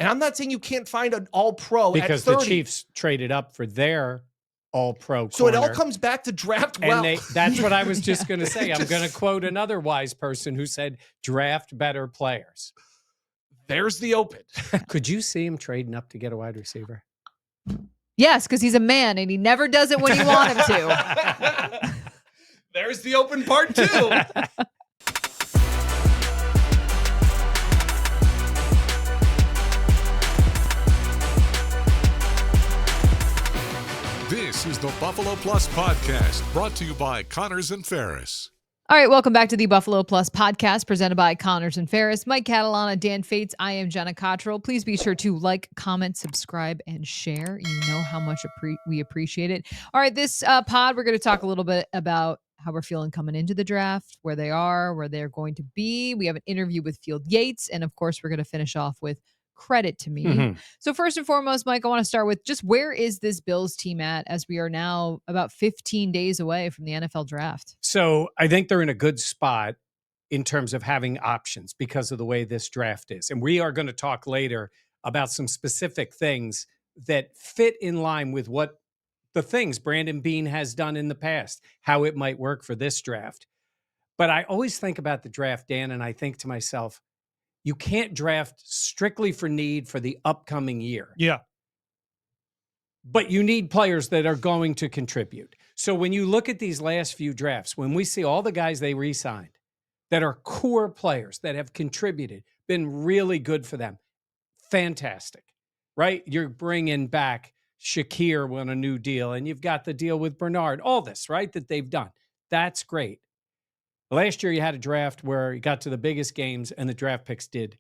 And I'm not saying you can't find an all-pro because at 30. The Chiefs traded up for their all-pro So corner. it all comes back to draft well. And that's what I was just going to say. I'm going to quote another wise person who said, draft better players. There's the open. Could you see him trading up to get a wide receiver? Yes, because he's a man and he never does it when you want him to. There's the open part too. This is the Buffalo Plus Podcast, brought to you by Connors and Ferris. All right, welcome back to the Buffalo Plus Podcast, presented by Connors and Ferris. Mike Catalana, Dan Fates, I am Jenna Cottrell. Please be sure to like, comment, subscribe, and share. You know how much we appreciate it. All right, this pod, we're going to talk a little bit about how we're feeling coming into the draft, where they are, where they're going to be. We have an interview with Field Yates, and of course, we're going to finish off with credit to me. Mm-hmm. So first and foremost, Mike, I want to start with just where is this Bills team at as we are now about 15 days away from the NFL draft? So I think they're in a good spot in terms of having options because of the way this draft is. And we are going to talk later about some specific things that fit in line with what the things Brandon Beane has done in the past, how it might work for this draft. But I always think about the draft, Dan, and I think to myself, you can't draft strictly for need for the upcoming year. Yeah. But you need players that are going to contribute. So when you look at these last few drafts, when we see all the guys they re-signed that are core players that have contributed, been really good for them, fantastic, right? You're bringing back Shakir on a new deal, and you've got the deal with Bernard, all this, right, that they've done. That's great. Last year, you had a draft where you got to the biggest games and the draft picks did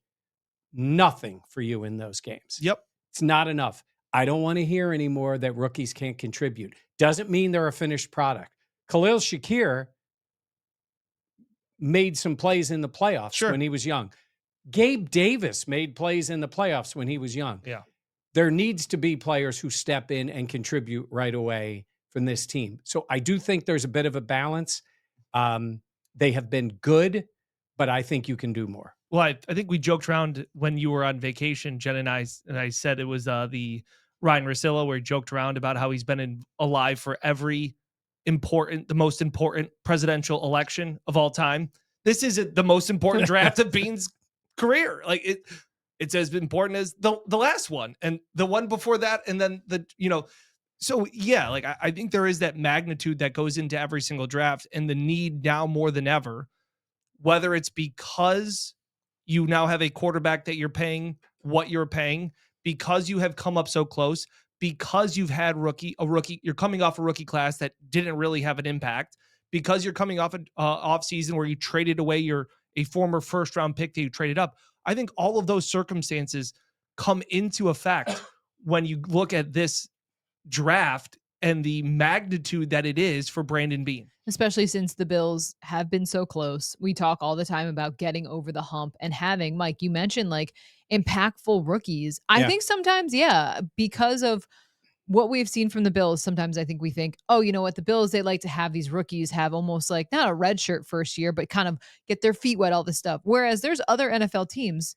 nothing for you in those games. Yep. It's not enough. I don't want to hear anymore that rookies can't contribute. Doesn't mean they're a finished product. Khalil Shakir made some plays in the playoffs when he was young. Gabe Davis made plays in the playoffs when he was young. Yeah. There needs to be players who step in and contribute right away from this team. So I do think there's a bit of a balance. They have been good, but I think you can do more. Well, I think we joked around when you were on vacation, Jen and I said it was the Ryan Russillo where he joked around about how he's been alive for every the most important presidential election of all time. This isn't the most important draft of Beane's career. Like it's as important as the last one and the one before that, and then So yeah, like I think there is that magnitude that goes into every single draft and the need now more than ever, whether it's because you now have a quarterback that you're paying what you're paying, because you have come up so close, because you've had you're coming off a rookie class that didn't really have an impact, because you're coming off an off season where you traded away a former first round pick that you traded up. I think all of those circumstances come into effect when you look at this draft and the magnitude that it is for Brandon Beane. Especially since the Bills have been so close. We talk all the time about getting over the hump and having, Mike, you mentioned like impactful rookies. I think sometimes, because of what we've seen from the Bills, sometimes I think we think, oh, you know what, the Bills, they like to have these rookies have almost like not a red shirt first year, but kind of get their feet wet, all this stuff. Whereas there's other NFL teams,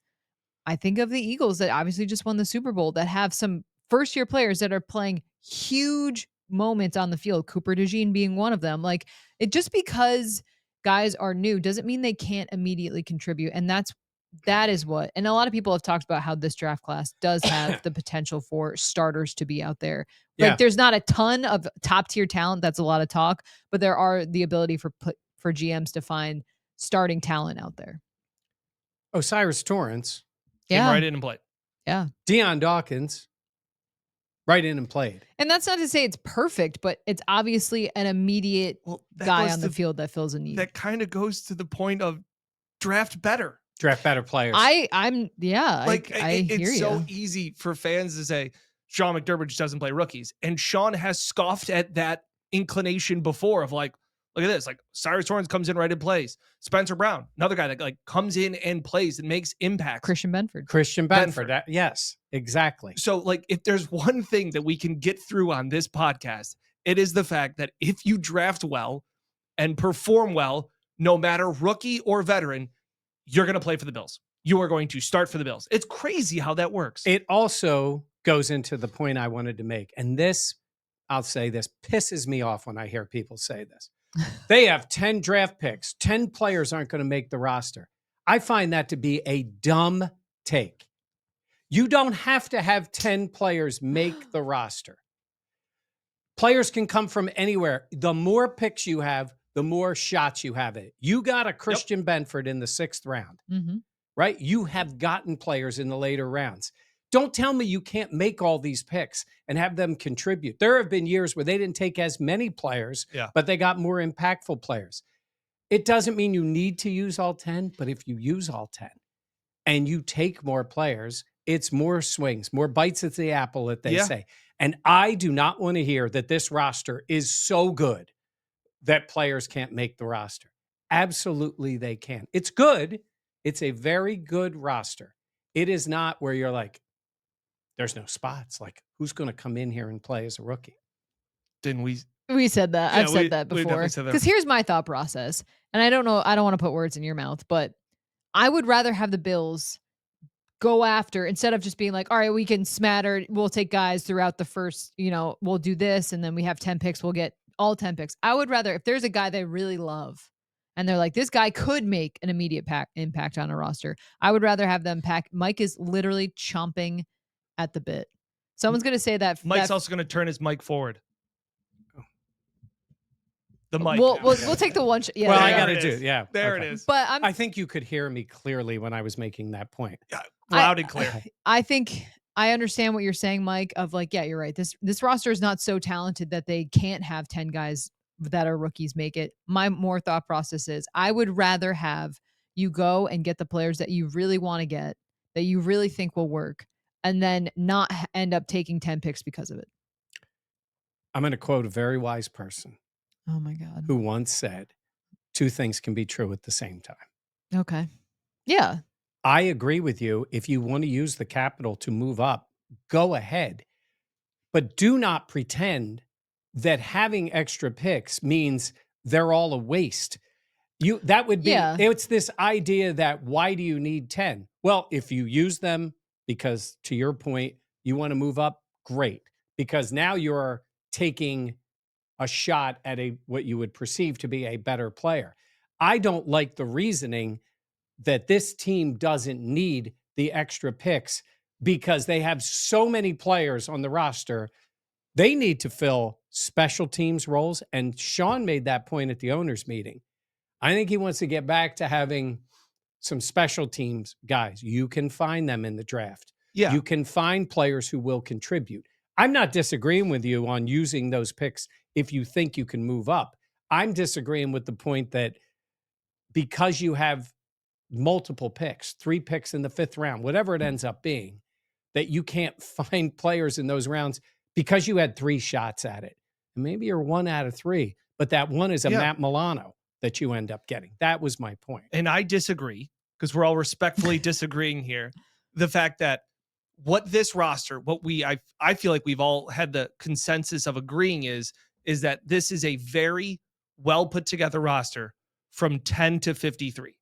I think of the Eagles that obviously just won the Super Bowl that have some first year players that are playing huge moments on the field, Cooper DeJean being one of them. Like it just because guys are new doesn't mean they can't immediately contribute. And that is what, and a lot of people have talked about how this draft class does have the potential for starters to be out there. Like there's not a ton of top tier talent. That's a lot of talk, but there are the ability for GMs to find starting talent out there. O'Cyrus Torrence. Came right in and played. Yeah. Deion Dawkins. Right in and played. And that's not to say it's perfect, but it's obviously an immediate guy on the field that fills a need. That kind of goes to the point of draft better. Draft better players. I hear you. It's so easy for fans to say Sean McDermott just doesn't play rookies. And Sean has scoffed at that inclination before of like, look at this. Like Cyrus Torrence comes in right and plays. Spencer Brown, another guy that like comes in and plays and makes impacts. Christian Benford. Yes, exactly. So like if there's one thing that we can get through on this podcast, it is the fact that if you draft well and perform well, no matter rookie or veteran, you're going to play for the Bills. you are going to start for the Bills. It's crazy how that works. It also goes into the point I wanted to make. And this, I'll say this, pisses me off when I hear people say this. They have 10 draft picks. 10 players aren't going to make the roster. I find that to be a dumb take. You don't have to have 10 players make the roster. Players can come from anywhere. The more picks you have, the more shots you have at it. You got a Christian Benford in the 6th round, right? You have gotten players in the later rounds. Don't tell me you can't make all these picks and have them contribute. There have been years where they didn't take as many players, but they got more impactful players. It doesn't mean you need to use all 10, but if you use all 10 and you take more players, it's more swings, more bites at the apple, that they say. And I do not want to hear that this roster is so good that players can't make the roster. Absolutely, they can. It's good. It's a very good roster. It is not where you're like, there's no spots. Like, who's going to come in here and play as a rookie? Didn't we? We said that. Yeah, I've said that before. Because here's my thought process. And I don't want to put words in your mouth, but I would rather have the Bills go after, instead of just being like, all right, we can smatter, we'll take guys throughout the first, we'll do this, and then we have 10 picks, we'll get all 10 picks. I would rather, if there's a guy they really love and they're like, this guy could make an immediate impact on a roster, I would rather have them pack. Mike is literally chomping at the bit. Someone's going to say that. Mike's also going to turn his mic forward. The mic. We'll take the one. Yeah, well, I got to do it. Yeah. There it is. But I think you could hear me clearly when I was making that point. Yeah, loud and clear. I think I understand what you're saying, Mike, of like, yeah, you're right. This roster is not so talented that they can't have 10 guys that are rookies make it. My more thought process is I would rather have you go and get the players that you really want to get, that you really think will work, and then not end up taking 10 picks because of it. I'm going to quote a very wise person. Oh my God. Who once said, 2 things can be true at the same time. Okay. Yeah. I agree with you. If you want to use the capital to move up, go ahead. But do not pretend that having extra picks means they're all a waste. That would be, it's this idea that why do you need 10? Well, if you use them because, to your point, you want to move up, great. Because now you're taking a shot at what you would perceive to be a better player. I don't like the reasoning that this team doesn't need the extra picks because they have so many players on the roster. They need to fill special teams roles. And Sean made that point at the owners meeting. I think he wants to get back to having some special teams guys. You can find them in the draft. Yeah. You can find players who will contribute. I'm not disagreeing with you on using those picks if you think you can move up. I'm disagreeing with the point that because you have multiple picks, 3 picks in the 5th round, whatever it ends up being, that you can't find players in those rounds because you had 3 shots at it. And maybe you're 1 out of 3, but that one is a Matt Milano that you end up getting. That was my point. And I disagree, because we're all respectfully disagreeing here. The fact that what this roster, I feel like we've all had the consensus of agreeing is that this is a very well put together roster from 10 to 53.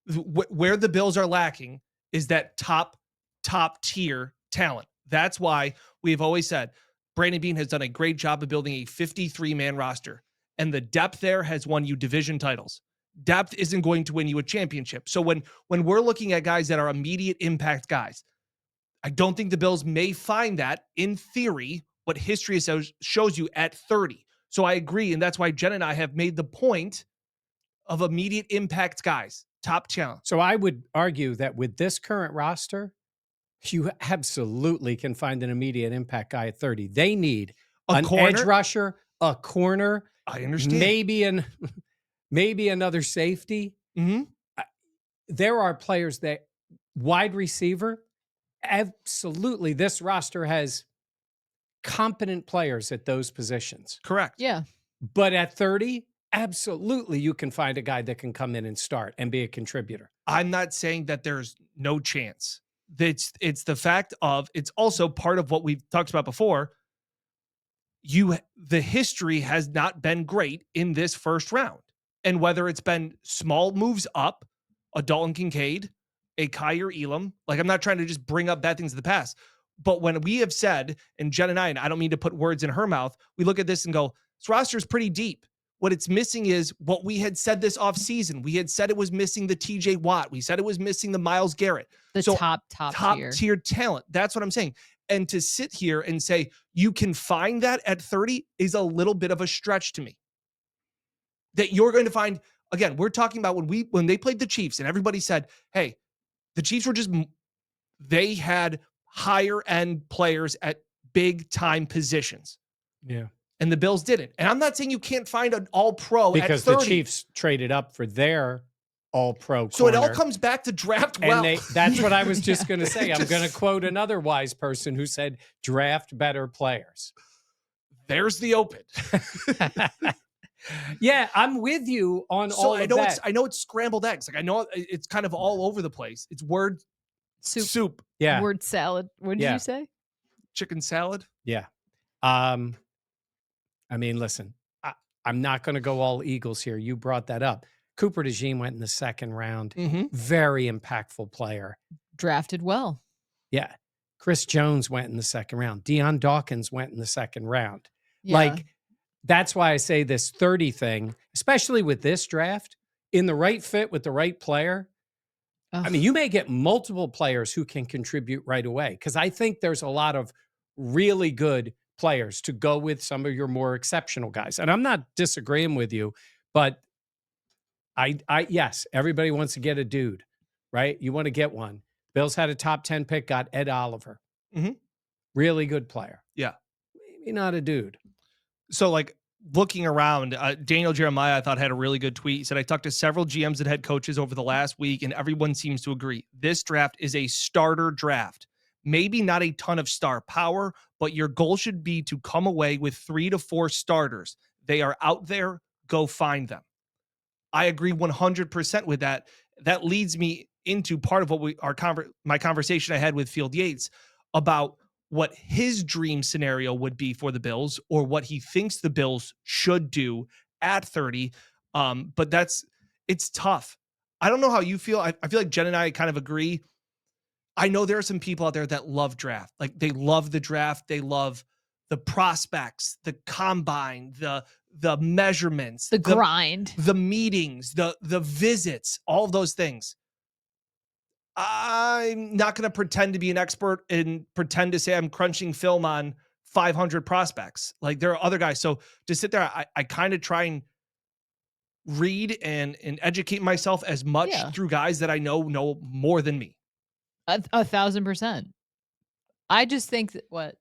Where the Bills are lacking is that top tier talent. That's why we've always said Brandon Beane has done a great job of building a 53-man roster, and the depth there has won you division titles. Depth isn't going to win you a championship. So when we're looking at guys that are immediate impact guys, I don't think the Bills may find that, in theory, what history shows you at 30. So I agree, and that's why Jen and I have made the point of immediate impact guys, top talent. So I would argue that with this current roster, you absolutely can find an immediate impact guy at 30. They need an edge rusher, a corner. I understand. Maybe another safety. Mm-hmm. There are players that wide receiver. Absolutely, this roster has competent players at those positions. Correct. Yeah. But at 30, absolutely, you can find a guy that can come in and start and be a contributor. I'm not saying that there's no chance. It's the fact of, it's also part of what we've talked about before. The history has not been great in this first round. And whether it's been small moves up, a Dalton Kincaid, a Kyer Elam. Like, I'm not trying to just bring up bad things of the past, but when we have said, and Jen and I don't mean to put words in her mouth, we look at this and go, this roster is pretty deep. What it's missing is what we had said this offseason. We had said it was missing the TJ Watt. We said it was missing the Myles Garrett. The so top tier talent. That's what I'm saying. And to sit here and say you can find that at 30 is a little bit of a stretch to me. That you're going to find, again, we're talking about when they played the Chiefs and everybody said, hey, the Chiefs were they had higher end players at big time positions. Yeah. And the Bills didn't. And I'm not saying you can't find an all-pro because at 30. The Chiefs traded up for their all-pro So it all comes back to draft well. And that's what I was just going to say. I'm going to quote another wise person who said, draft better players. There's the open. Yeah, I'm with you on all of that. I know it's scrambled eggs. Like, I know it's kind of all over the place. It's word soup. Yeah. Word salad. What did you say? Chicken salad. Yeah. I mean, listen, I'm not going to go all Eagles here. You brought that up. Cooper DeJean went in the second round. Mm-hmm. Very impactful player. Drafted well. Yeah. Chris Jones went in the second round. Deion Dawkins went in the second round. Yeah. Like, that's why I say this 30 thing, especially with this draft, in the right fit with the right player. I mean, you may get multiple players who can contribute right away, because I think there's a lot of really good players to go with some of your more exceptional guys. And I'm not disagreeing with you, but yes, everybody wants to get a dude, right? You want to get one. Bills had a top 10 pick, got Ed Oliver. Mm-hmm. Really good player. Yeah. Maybe not a dude. So, like, looking around, Daniel Jeremiah, I thought, had a really good tweet. He said, I talked to several GMs and head coaches over the last week, and everyone seems to agree. This draft is a starter draft. Maybe not a ton of star power, but your goal should be to come away with 3 to 4 starters. They are out there. Go find them. I agree 100% with that. That leads me into part of what my conversation I had with Field Yates about what his dream scenario would be for the Bills, or what he thinks the Bills should do at 30. But it's tough. I don't know how you feel. I feel like Jen and I kind of agree. I know there are some people out there that love draft. Like, they love the draft. They love the prospects, the combine, the measurements, the grind, the meetings, the visits, all of those things. I'm not going to pretend to be an expert and pretend to say I'm crunching film on 500 prospects. Like, there are other guys. So to sit there, I kind of try and read and educate myself as much through guys that I know more than me. 1,000%. I just think that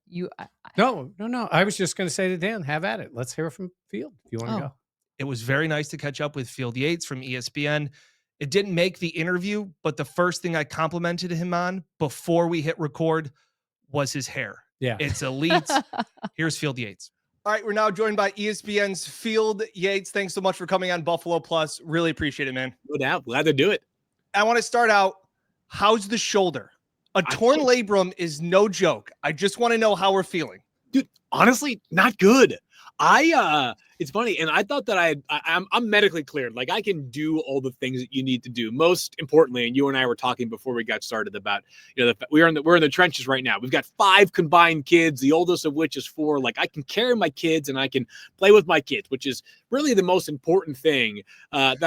No. I was just going to say to Dan, have at it. Let's hear from Field if you want to go. It was very nice to catch up with Field Yates from ESPN. It didn't make the interview, but the first thing I complimented him on before we hit record was his hair. Yeah. It's elite. Here's Field Yates. All right, we're now joined by ESPN's Field Yates. Thanks so much for coming on Buffalo Plus. Really appreciate it, man. No doubt. Glad to do it. I want to start out. How's the shoulder? A torn labrum is no joke. I just want to know how we're feeling. Dude, honestly, not good. It's funny, and I thought that I'm medically cleared. Like, I can do all the things that you need to do. Most importantly, and you and I were talking before we got started about, we're in the trenches right now. We've got 5 combined kids, the oldest of which is 4. Like, I can carry my kids and I can play with my kids, which is really the most important thing that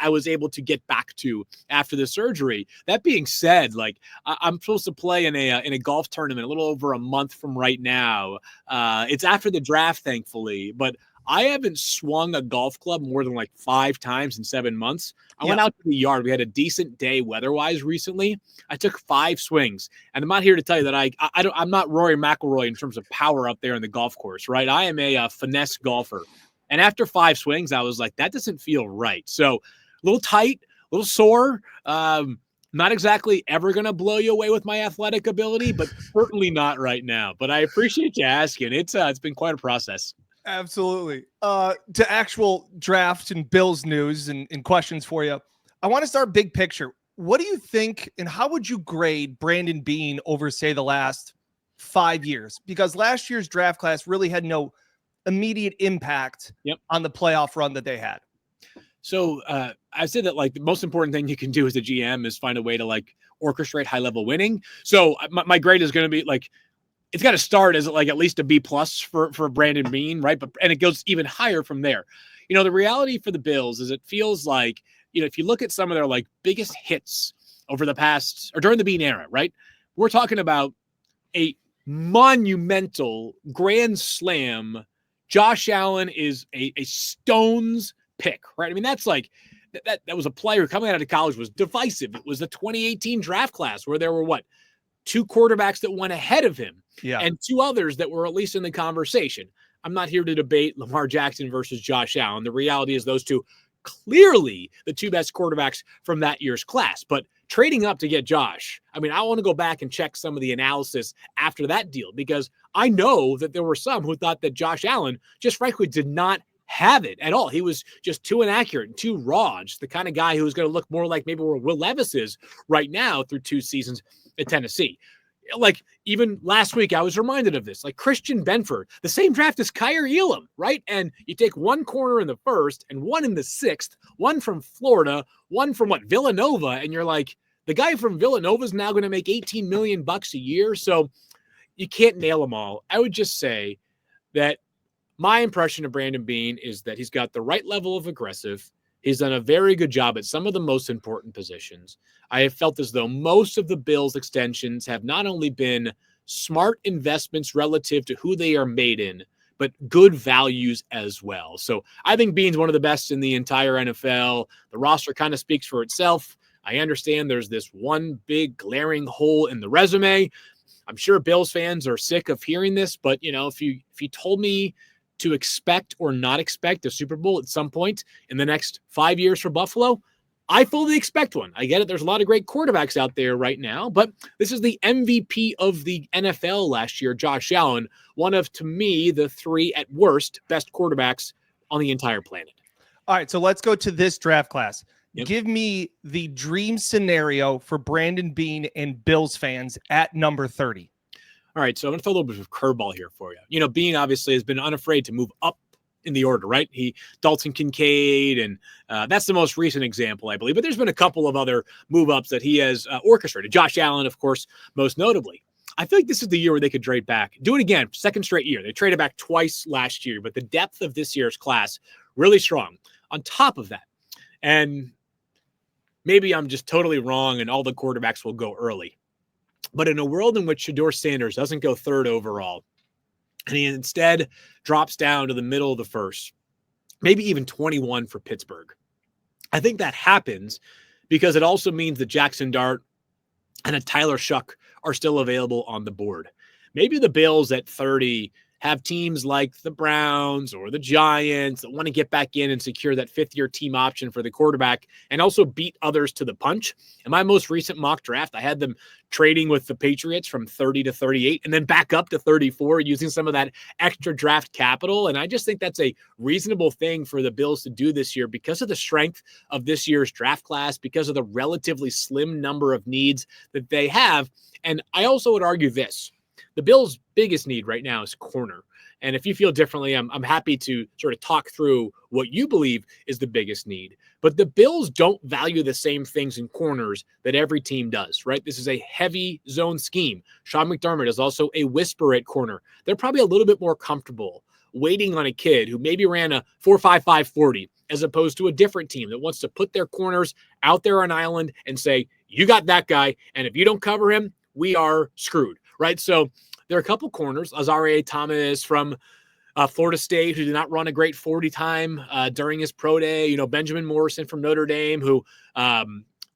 I was able to get back to after the surgery. That being said, like, I'm supposed to play in a golf tournament a little over a month from right now. It's after the draft, thankfully, but I haven't swung a golf club more than like 5 times in 7 months. I went out to the yard. We had a decent day weather-wise recently. I took 5 swings, and I'm not here to tell you that I'm not Rory McIlroy in terms of power up there in the golf course, right? I am a finesse golfer, and after 5 swings, I was like, that doesn't feel right. So a little tight, a little sore. Not exactly ever going to blow you away with my athletic ability, but certainly not right now. But I appreciate you asking. It's been quite a process. Absolutely. To actual draft and Bills news and questions for you. I want to start big picture. What do you think, and how would you grade Brandon Beane over, say, the last 5 years? Because last year's draft class really had no immediate impact on the playoff run that they had. So I said that, like, the most important thing you can do as a GM is find a way to, like, orchestrate high-level winning. So my grade is going to be like, it's got to start as like at least a B+ for Brandon Beane, right? And it goes even higher from there. The reality for the Bills is it feels like, if you look at some of their like biggest hits over the past or during the Beane era, right? We're talking about a monumental grand slam. Josh Allen is a stone's pick, right? I mean, that's like that was a player who coming out of college was divisive. It was the 2018 draft class where there were 2 quarterbacks that went ahead of him, and 2 others that were at least in the conversation. I'm not here to debate Lamar Jackson versus Josh Allen. The reality is those 2 clearly the 2 best quarterbacks from that year's class. But trading up to get Josh, I mean, I want to go back and check some of the analysis after that deal, because I know that there were some who thought that Josh Allen just frankly did not have it at all. He was just too inaccurate and too raw, just the kind of guy who was going to look more like maybe where Will Levis is right now through 2 seasons at Tennessee. Like, even last week, I was reminded of this. Like, Christian Benford, the same draft as Kyer Elam, right? And you take 1 corner in the 1st and 1 in the 6th, 1 from Florida, 1 from Villanova, and you're like, the guy from Villanova is now going to make $18 million a year. So you can't nail them all. I would just say that my impression of Brandon Beane is that he's got the right level of aggressive. He's done a very good job at some of the most important positions. I have felt as though most of the Bills extensions have not only been smart investments relative to who they are made in, but good values as well. So I think Beane's one of the best in the entire NFL. The roster kind of speaks for itself. I understand there's this one big glaring hole in the resume. I'm sure Bills fans are sick of hearing this, but if you told me to expect or not expect a Super Bowl at some point in the next 5 years for Buffalo, I fully expect one. I get it. There's a lot of great quarterbacks out there right now, but this is the MVP of the NFL last year, Josh Allen, one of, to me, the 3 at worst best quarterbacks on the entire planet. All right, so let's go to this draft class. Yep. Give me the dream scenario for Brandon Beane and Bills fans at number 30. All right, so I'm going to throw a little bit of a curveball here for you. Beane obviously has been unafraid to move up in the order, right? Dalton Kincaid, and that's the most recent example, I believe. But there's been a couple of other move-ups that he has orchestrated. Josh Allen, of course, most notably. I feel like this is the year where they could trade back. Do it again, 2nd straight year. They traded back twice last year, but the depth of this year's class, really strong. On top of that, and maybe I'm just totally wrong and all the quarterbacks will go early, but in a world in which Shedeur Sanders doesn't go 3rd overall, and he instead drops down to the middle of the 1st, maybe even 21 for Pittsburgh, I think that happens because it also means that Jackson Dart and a Tyler Shuck are still available on the board. Maybe the Bills at 30 have teams like the Browns or the Giants that want to get back in and secure that 5th-year team option for the quarterback and also beat others to the punch. In my most recent mock draft, I had them trading with the Patriots from 30 to 38 and then back up to 34 using some of that extra draft capital. And I just think that's a reasonable thing for the Bills to do this year because of the strength of this year's draft class, because of the relatively slim number of needs that they have. And I also would argue this. The Bills' biggest need right now is corner. And if you feel differently, I'm happy to sort of talk through what you believe is the biggest need. But the Bills don't value the same things in corners that every team does, right? This is a heavy zone scheme. Sean McDermott is also a whisperer at corner. They're probably a little bit more comfortable waiting on a kid who maybe ran a 4.55 40 as opposed to a different team that wants to put their corners out there on island and say, you got that guy, and if you don't cover him, we are screwed. Right. So there are a couple corners, Azareye'h Thomas from Florida State, who did not run a great 40 time during his pro day. Benjamin Morrison from Notre Dame, who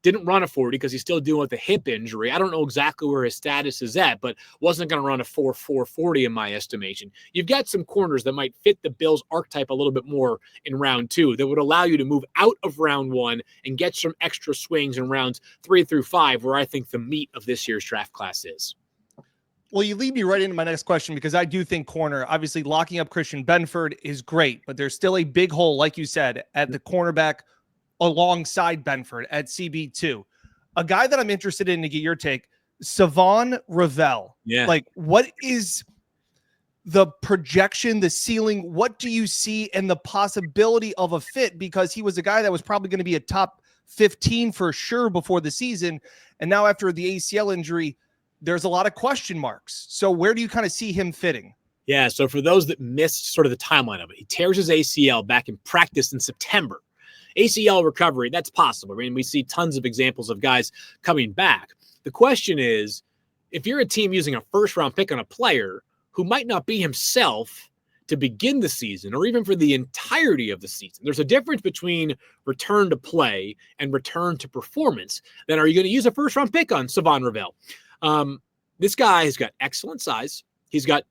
didn't run a 40 because he's still dealing with a hip injury. I don't know exactly where his status is at, but wasn't going to run a 4.4 40 in my estimation. You've got some corners that might fit the Bills archetype a little bit more in round 2 that would allow you to move out of round 1 and get some extra swings in rounds 3 through 5, where I think the meat of this year's draft class is. Well, you lead me right into my next question because I do think corner, obviously locking up Christian Benford is great, but there's still a big hole, like you said, at the cornerback alongside Benford at CB2. A guy that I'm interested in to get your take, Savon Ravel. Yeah. Like, what is the projection, the ceiling? What do you see and the possibility of a fit? Because he was a guy that was probably going to be a top 15 for sure before the season. And now after the ACL injury, there's a lot of question marks. So where do you kind of see him fitting? Yeah, so for those that missed sort of the timeline of it, he tears his ACL back in practice in September. ACL recovery, that's possible. I mean, we see tons of examples of guys coming back. The question is, if you're a team using a first-round pick on a player who might not be himself to begin the season or even for the entirety of the season, there's a difference between return to play and return to performance. Then are you going to use a first-round pick on Savon Ravel? This guy has got excellent size. He's got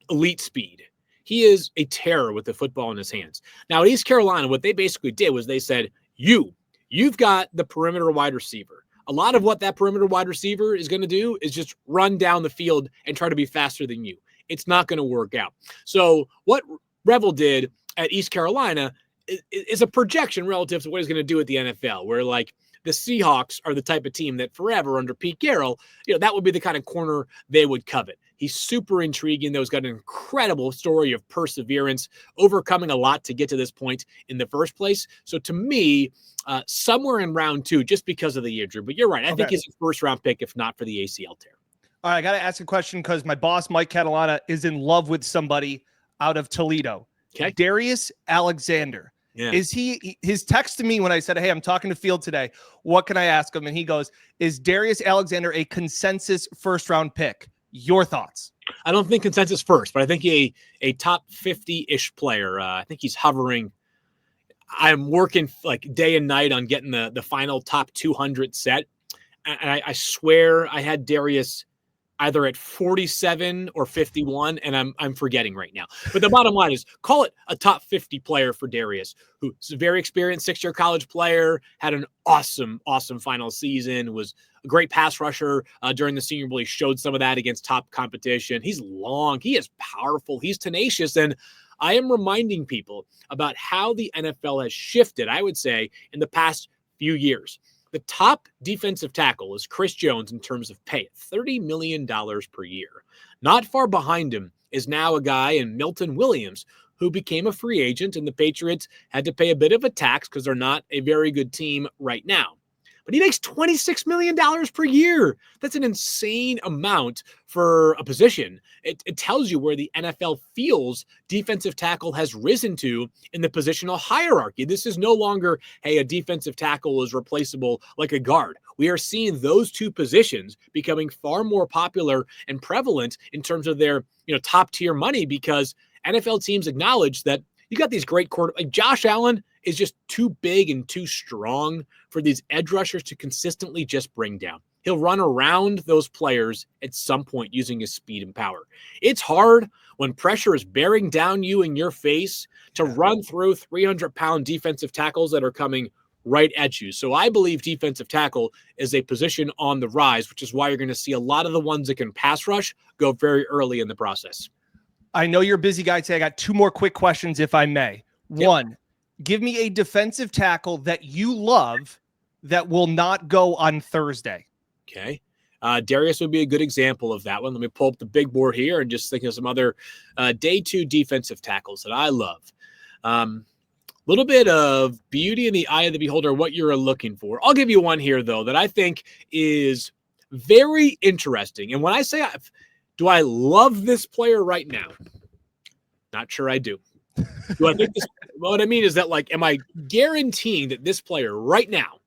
elite speed. He is a terror with the football in his hands. Now at East Carolina, what they basically did was they said, you've got the perimeter wide receiver. A lot of what that perimeter wide receiver is going to do is just run down the field and try to be faster than you. It's not going to work out. So what Revel did at East Carolina is a projection relative to what he's going to do at the NFL, where like the Seahawks are the type of team that forever under Pete Carroll, that would be the kind of corner they would covet. He's super intriguing, though. He's got an incredible story of perseverance, overcoming a lot to get to this point in the first place. So to me, somewhere in round 2, just because of the injury. But you're right. I think he's a first-round pick, if not for the ACL tear. All right, I got to ask a question because my boss, Mike Catalana, is in love with somebody out of Toledo. Okay. Darius Alexander. Yeah. Is his text to me when I said, hey, I'm talking to Field today. What can I ask him? And he goes, is Darius Alexander a consensus first-round pick? Your thoughts? I don't think consensus first, but I think a top 50-ish player. I think he's hovering. I'm working like day and night on getting the final top 200 set. And I swear I had Darius either at 47 or 51, and I'm forgetting right now. But the bottom line is, call it a top 50 player for Darius, who's a very experienced 6-year college player, had an awesome final season, was a great pass rusher during the Senior Bowl. He showed some of that against top competition. He's long. He is powerful. He's tenacious. And I am reminding people about how the NFL has shifted, I would say, in the past few years. The top defensive tackle is Chris Jones in terms of pay, $30 million per year. Not far behind him is now a guy in Milton Williams, who became a free agent, and the Patriots had to pay a bit of a tax because they're not a very good team right now. But he makes $26 million per year. That's an insane amount for a position. It tells you where the NFL feels defensive tackle has risen to in the positional hierarchy. This is no longer, hey, a defensive tackle is replaceable like a guard. We are seeing those two positions becoming far more popular and prevalent in terms of their top tier money, because NFL teams acknowledge that you got these great quarterbacks. Like Josh Allen is just too big and too strong for these edge rushers to consistently just bring down. He'll run around those players at some point using his speed and power. It's hard when pressure is bearing down you in your face to run through 300-pound defensive tackles that are coming right at you. So I believe defensive tackle is a position on the rise, which is why you're going to see a lot of the ones that can pass rush go very early in the process. I know you're a busy guy today. I got 2 more quick questions, if I may. Yep. One, give me a defensive tackle that you love that will not go on Thursday. Okay. Darius would be a good example of that one. Let me pull up the big board here and just think of some other day 2 defensive tackles that I love. Little bit of beauty in the eye of the beholder, what you're looking for. I'll give you one here, though, that I think is very interesting. And when I say, do I love this player right now? Not sure I do. Do I think this? What I mean is that, like, am I guaranteeing that this player right now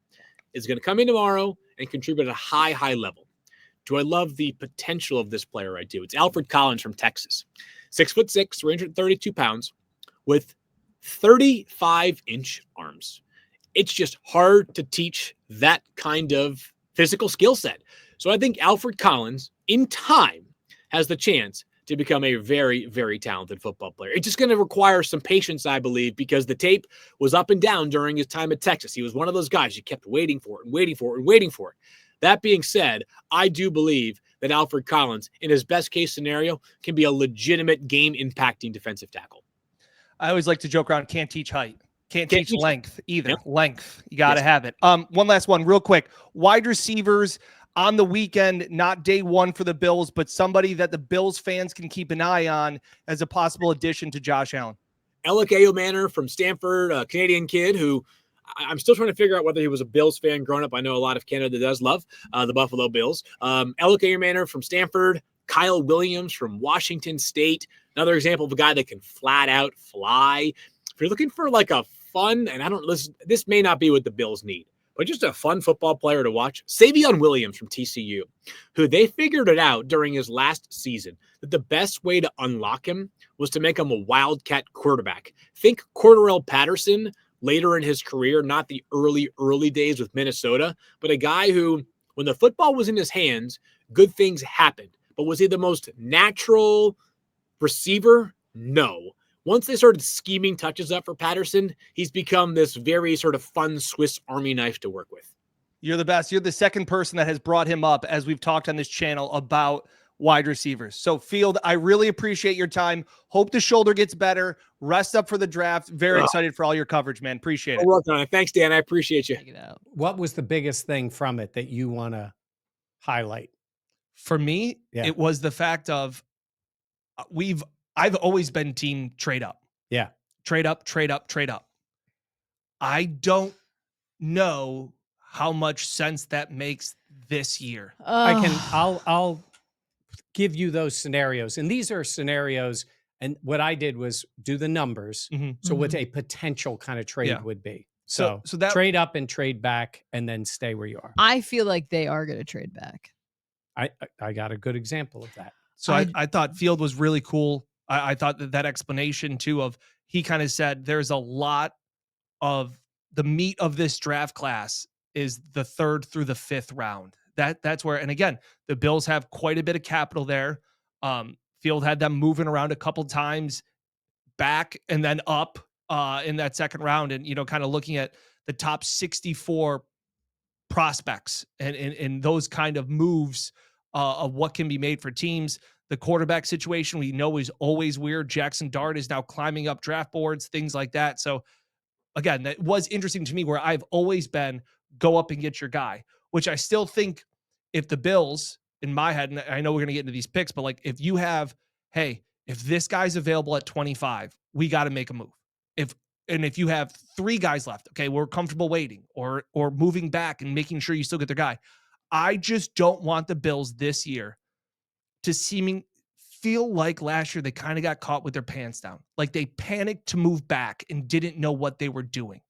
is going to come in tomorrow and contribute at a high level? Do I love the potential of this player? I do. It's Alfred Collins from Texas, 6'6", 332 pounds, with 35-inch arms. It's just hard to teach that kind of physical skill set. So I think Alfred Collins, in time, has the chance to become a very, very talented football player. It's just going to require some patience, I believe, because the tape was up and down during his time at Texas. He was one of those guys you kept waiting for and waiting for and waiting for. That being said, I do believe that Alfred Collins, in his best case scenario, can be a legitimate game-impacting defensive tackle. I always like to joke around, can't teach height. Can't teach length either. Yep. Length. You got to have it. One last one real quick. Wide receivers on the weekend, not day 1 for the Bills, but somebody that the Bills fans can keep an eye on as a possible addition to Josh Allen. Alec Ayomanor from Stanford, a Canadian kid who I'm still trying to figure out whether he was a Bills fan growing up. I know a lot of Canada does love the Buffalo Bills. Elke Manor from Stanford, Kyle Williams from Washington State. Another example of a guy that can flat out fly. If you're looking for like a fun, and I don't listen, this may not be what the Bills need, but just a fun football player to watch, Savion Williams from TCU, who they figured it out during his last season that the best way to unlock him was to make him a wildcat quarterback. Think Cordarrelle Patterson later in his career, not the early days with Minnesota, but a guy who, when the football was in his hands, good things happened. But was he the most natural receiver? No. Once they started scheming touches up for Patterson, he's become this very sort of fun Swiss Army knife to work with. You're the best. You're the second person that has brought him up as we've talked on this channel about wide receivers. So, Field, I really appreciate your time. Hope the shoulder gets better. Rest up for the draft. Very excited for all your coverage, man. Appreciate it. I'll work on it. Thanks, Dan. I appreciate you. What was the biggest thing from it that you want to highlight? For me, it was the fact of I've always been team trade up. Yeah. Trade up, trade up, trade up. I don't know how much sense that makes this year. I'll give you those scenarios. And these are scenarios. And what I did was do the numbers. So what a potential kind of trade would be. So that trade up and trade back and then stay where you are. I feel like they are going to trade back. I got a good example of that. So I thought Field was really cool. I thought that explanation too of he kind of said there's a lot of the meat of this draft class is the 3rd through the 5th round. That's where, and again, the Bills have quite a bit of capital there. Field had them moving around a couple times back and then up in that 2nd round, and kind of looking at the top 64 prospects and those kind of moves of what can be made for teams. The quarterback situation we know is always weird. Jackson Dart is now climbing up draft boards, things like that. So again, that was interesting to me where I've always been go up and get your guy, which I still think if the Bills in my head, and I know we're going to get into these picks, but like if you have, hey, if this guy's available at 25, we got to make a move. If you have 3 guys left, okay, we're comfortable waiting or moving back and making sure you still get their guy. I just don't want the Bills this year to feel like last year they kind of got caught with their pants down. Like they panicked to move back and didn't know what they were doing.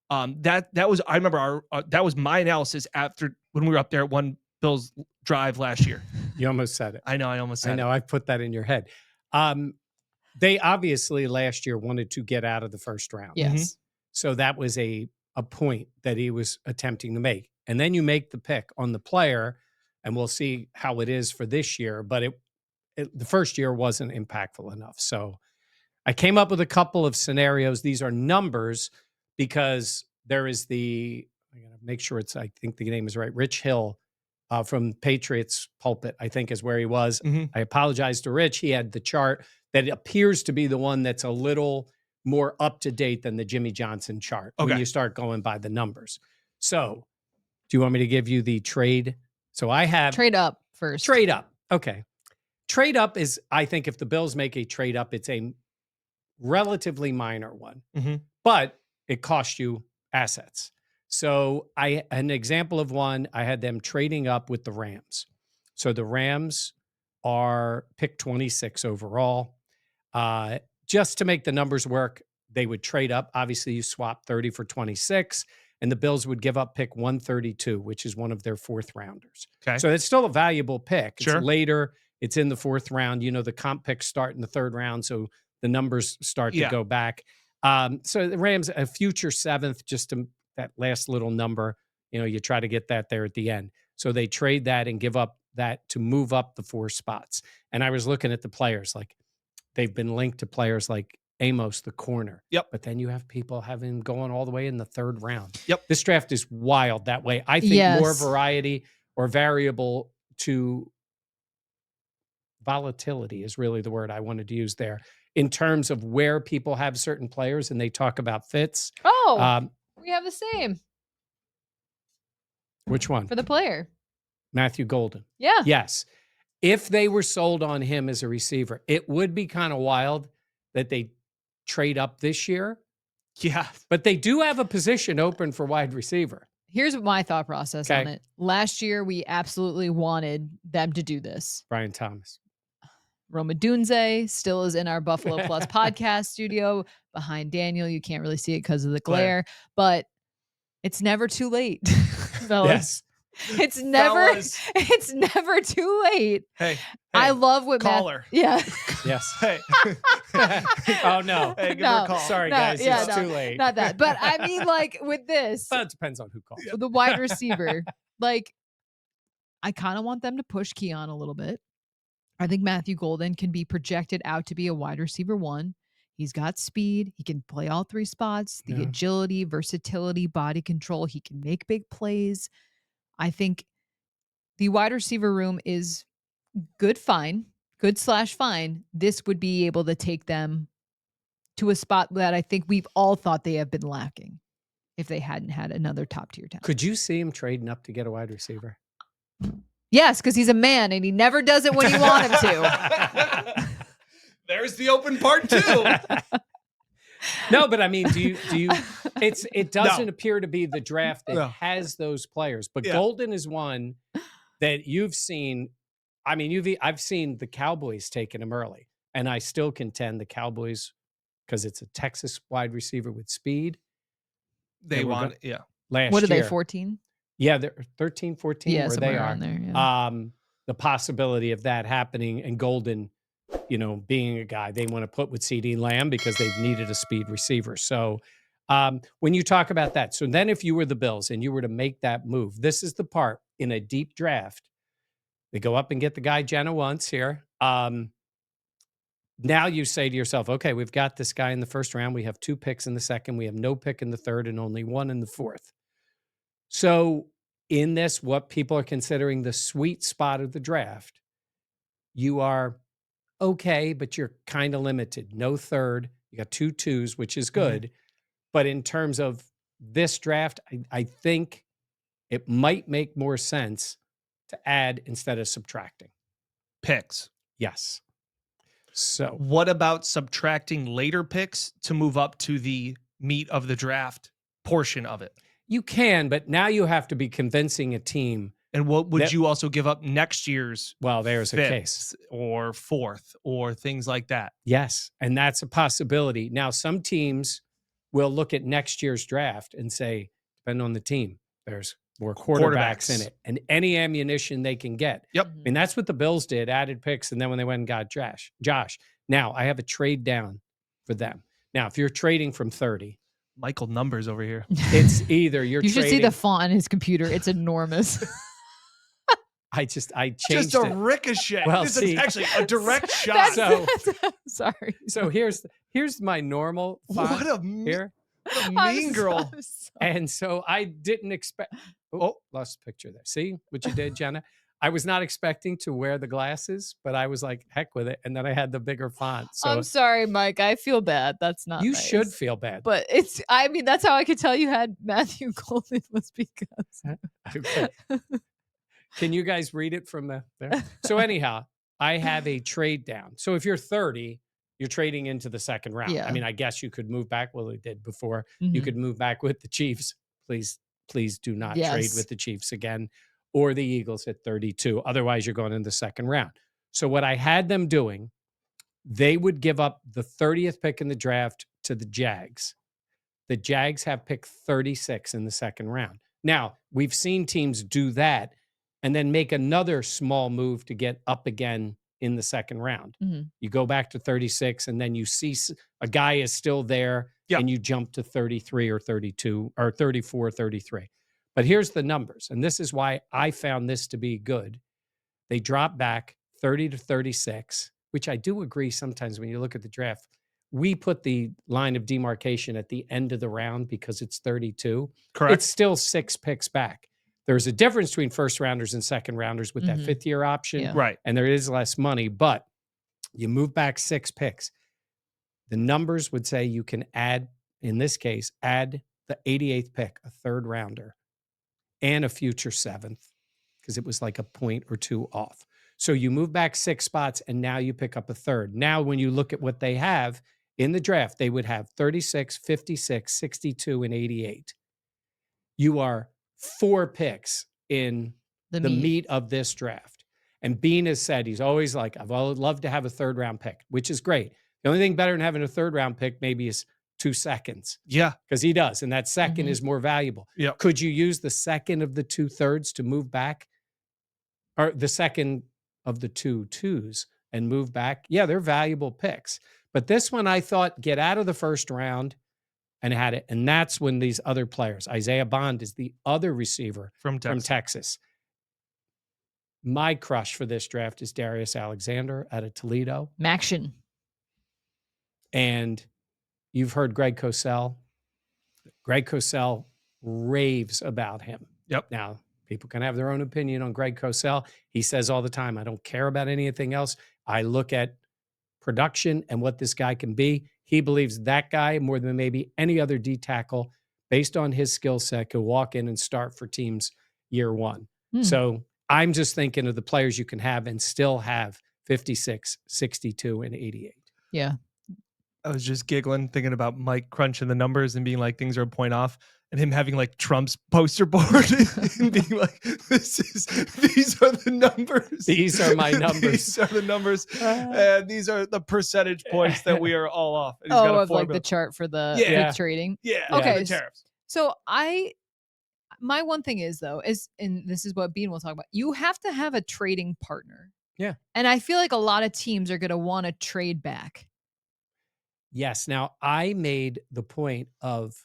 That was, I remember that was my analysis after when we were up there at one Bills drive last year. You almost said it. I know. I almost said it. I put that in your head. They obviously last year wanted to get out of the 1st round. Yes. So that was a point that he was attempting to make. And then you make the pick on the player, and we'll see how it is for this year. But the first year wasn't impactful enough. So I came up with a couple of scenarios. These are numbers because there is I gotta make sure I think the name is right. Rich Hill from Patriots Pulpit, I think is where he was. I apologize to Rich. He had the chart that appears to be the one that's a little more up to date than the Jimmy Johnson chart when you start going by the numbers. So do you want me to give you the trade? So I have trade up first. Trade up. Okay. Trade up is, I think if the Bills make a trade up, it's a relatively minor one, but it costs you assets. So an example of one, I had them trading up with the Rams. So the Rams are pick 26 overall. Just to make the numbers work, they would trade up. Obviously, you swap 30 for 26, and the Bills would give up pick 132, which is one of their 4th rounders. Okay. So it's still a valuable pick. It's later. It's in the 4th round. The comp picks start in the 3rd round, so the numbers start to go back. So the Rams, a future 7th, just to that last little number, you try to get that there at the end. So they trade that and give up that to move up the 4 spots. And I was looking at the players, like they've been linked to players like Amos, the corner. Yep. But then you have people having going all the way in the 3rd round. Yep. This draft is wild that way. I think more variety or variable to volatility is really the word I wanted to use there in terms of where people have certain players and they talk about fits. We have the same. Which one? For the player. Matthew Golden. Yeah. Yes. If they were sold on him as a receiver, it would be kind of wild that they trade up this year Yeah. But they do have a position open for wide receiver. Here's my thought process on it. Last year, we absolutely wanted them to do this. Brian Thomas. Roma Dunze still is in our Buffalo Plus podcast studio behind Daniel. You can't really see it because of the glare, but it's never too late, fellas. Yes. It's never too late. Hey, I love what caller. Yeah. Yes. Hey. Oh, no. Hey, give her a call. Sorry, guys. It's too late. Not that. But I mean, like, with this. But it depends on who calls. The wide receiver. Like, I kind of want them to push Keon a little bit. I think Matthew Golden can be projected out to be a wide receiver 1. He's got speed. He can play all 3 spots, the agility, versatility, body control. He can make big plays. I think the wide receiver room is good/fine. This would be able to take them to a spot that I think we've all thought they have been lacking if they hadn't had another top tier talent. Could you see him trading up to get a wide receiver? Yes, because he's a man and he never does it when you want him to. There's the open part too. No, but I mean, do you it doesn't appear to be the draft that has those players, but Golden is one that you've seen. I mean, I've seen the Cowboys taking him early, and I still contend the Cowboys, because it's a Texas wide receiver with speed. They want, last What are year. they, 14? Yeah, they're 13, 14, yeah, where they are. There, yeah. The possibility of that happening, and Golden, being a guy they want to put with CeeDee Lamb because they've needed a speed receiver. So when you talk about that, so then if you were the Bills and you were to make that move, this is the part in a deep draft. They go up and get the guy Jenna wants here. Now you say to yourself, okay, we've got this guy in the first round. We have 2 picks in the second. We have no pick in the third and only 1 in the fourth. So in this, what people are considering the sweet spot of the draft, you are okay, but you're kind of limited. No third. You got 2 twos, which is good. But in terms of this draft, I think it might make more sense to add instead of subtracting picks. Yes. So what about subtracting later picks to move up to the meat of the draft portion of it? You can, but now you have to be convincing a team. And what would you also give up next year's? Well, there's a case. Or 4th or things like that. Yes. And that's a possibility. Now, some teams will look at next year's draft and say, depending on the team, there's more quarterbacks in it and any ammunition they can get. Yep. I mean, that's what the Bills did, added picks. And then when they went and got Josh. Now, I have a trade down for them. Now, if you're trading from 30. Michael Numbers over here. It's either you're You should trading, see the font on his computer. It's enormous. I changed just a it. Ricochet. Well, this see, is actually a direct shot. Sorry. So here's my normal font. What a mean girl. And so I didn't expect. Oh, lost a picture there. See what you did, Jenna? I was not expecting to wear the glasses, but I was like, heck with it. And then I had the bigger font. So I'm sorry, Mike. I feel bad. That's not you nice. should feel bad. But that's how I could tell you had Matthew Golden was because. Okay. Can you guys read it from there? So anyhow, I have a trade down. So if you're 30, you're trading into the second round. Yeah. I mean, I guess you could move back. Well, we did before. Mm-hmm. You could move back with the Chiefs. Please do not Yes. trade with the Chiefs again, or the Eagles at 32. Otherwise, you're going in the second round. So what I had them doing, they would give up the 30th pick in the draft to the Jags. The Jags have pick 36 in the second round. Now, we've seen teams do that and then make another small move to get up again in the second round. Mm-hmm. You go back to 36, and then you see a guy is still there, and you jump to 33 or 32 or 34, 33. But here's the numbers, and this is why I found this to be good. They drop back 30 to 36, which I do agree sometimes when you look at the draft. We put the line of demarcation at the end of the round because it's 32. Correct. It's still 6 picks back. There's a difference between first rounders and second rounders with that 5th year option. Yeah. Right. And there is less money, but you move back 6 picks. The numbers would say you can add, in this case, add the 88th pick, a 3rd rounder, and a future 7th, because it was like a point or 2 off. So you move back 6 spots, and now you pick up a 3rd. Now, when you look at what they have, in the draft, they would have 36, 56, 62, and 88. You are 4 picks in the meat of this draft. And Beane has said, he's always like, I've always loved to have a 3rd round pick, which is great. The only thing better than having a 3rd round pick maybe is 2 seconds. Yeah. Because he does. And that second is more valuable. Yep. Could you use the second of the 2 thirds to move back? Or the second of the 2 twos and move back? Yeah, they're valuable picks. But this one I thought, get out of the first round and had it. And that's when these other players, Isaiah Bond is the other receiver From Texas. My crush for this draft is Darius Alexander out of Toledo. Maction. And you've heard Greg Cosell. Greg Cosell raves about him. Yep. Now, people can have their own opinion on Greg Cosell. He says all the time, I don't care about anything else. I look at production and what this guy can be. He believes that guy, more than maybe any other D tackle, based on his skill set, could walk in and start for teams year 1. So I'm just thinking of the players you can have and still have 56, 62, and 88. Yeah. I was just giggling, thinking about Mike crunching the numbers and being like, things are a point off, and him having like Trump's poster board and being like, these are the numbers. These are my numbers. These are the numbers. And these are the percentage points that we are all off. And he's got a Of like formula. the chart for the trading. Yeah. Okay. The tariffs. So my one thing is though, and this is what Beane will talk about, you have to have a trading partner. Yeah. And I feel like a lot of teams are going to want to trade back. Yes. Now, I made the point of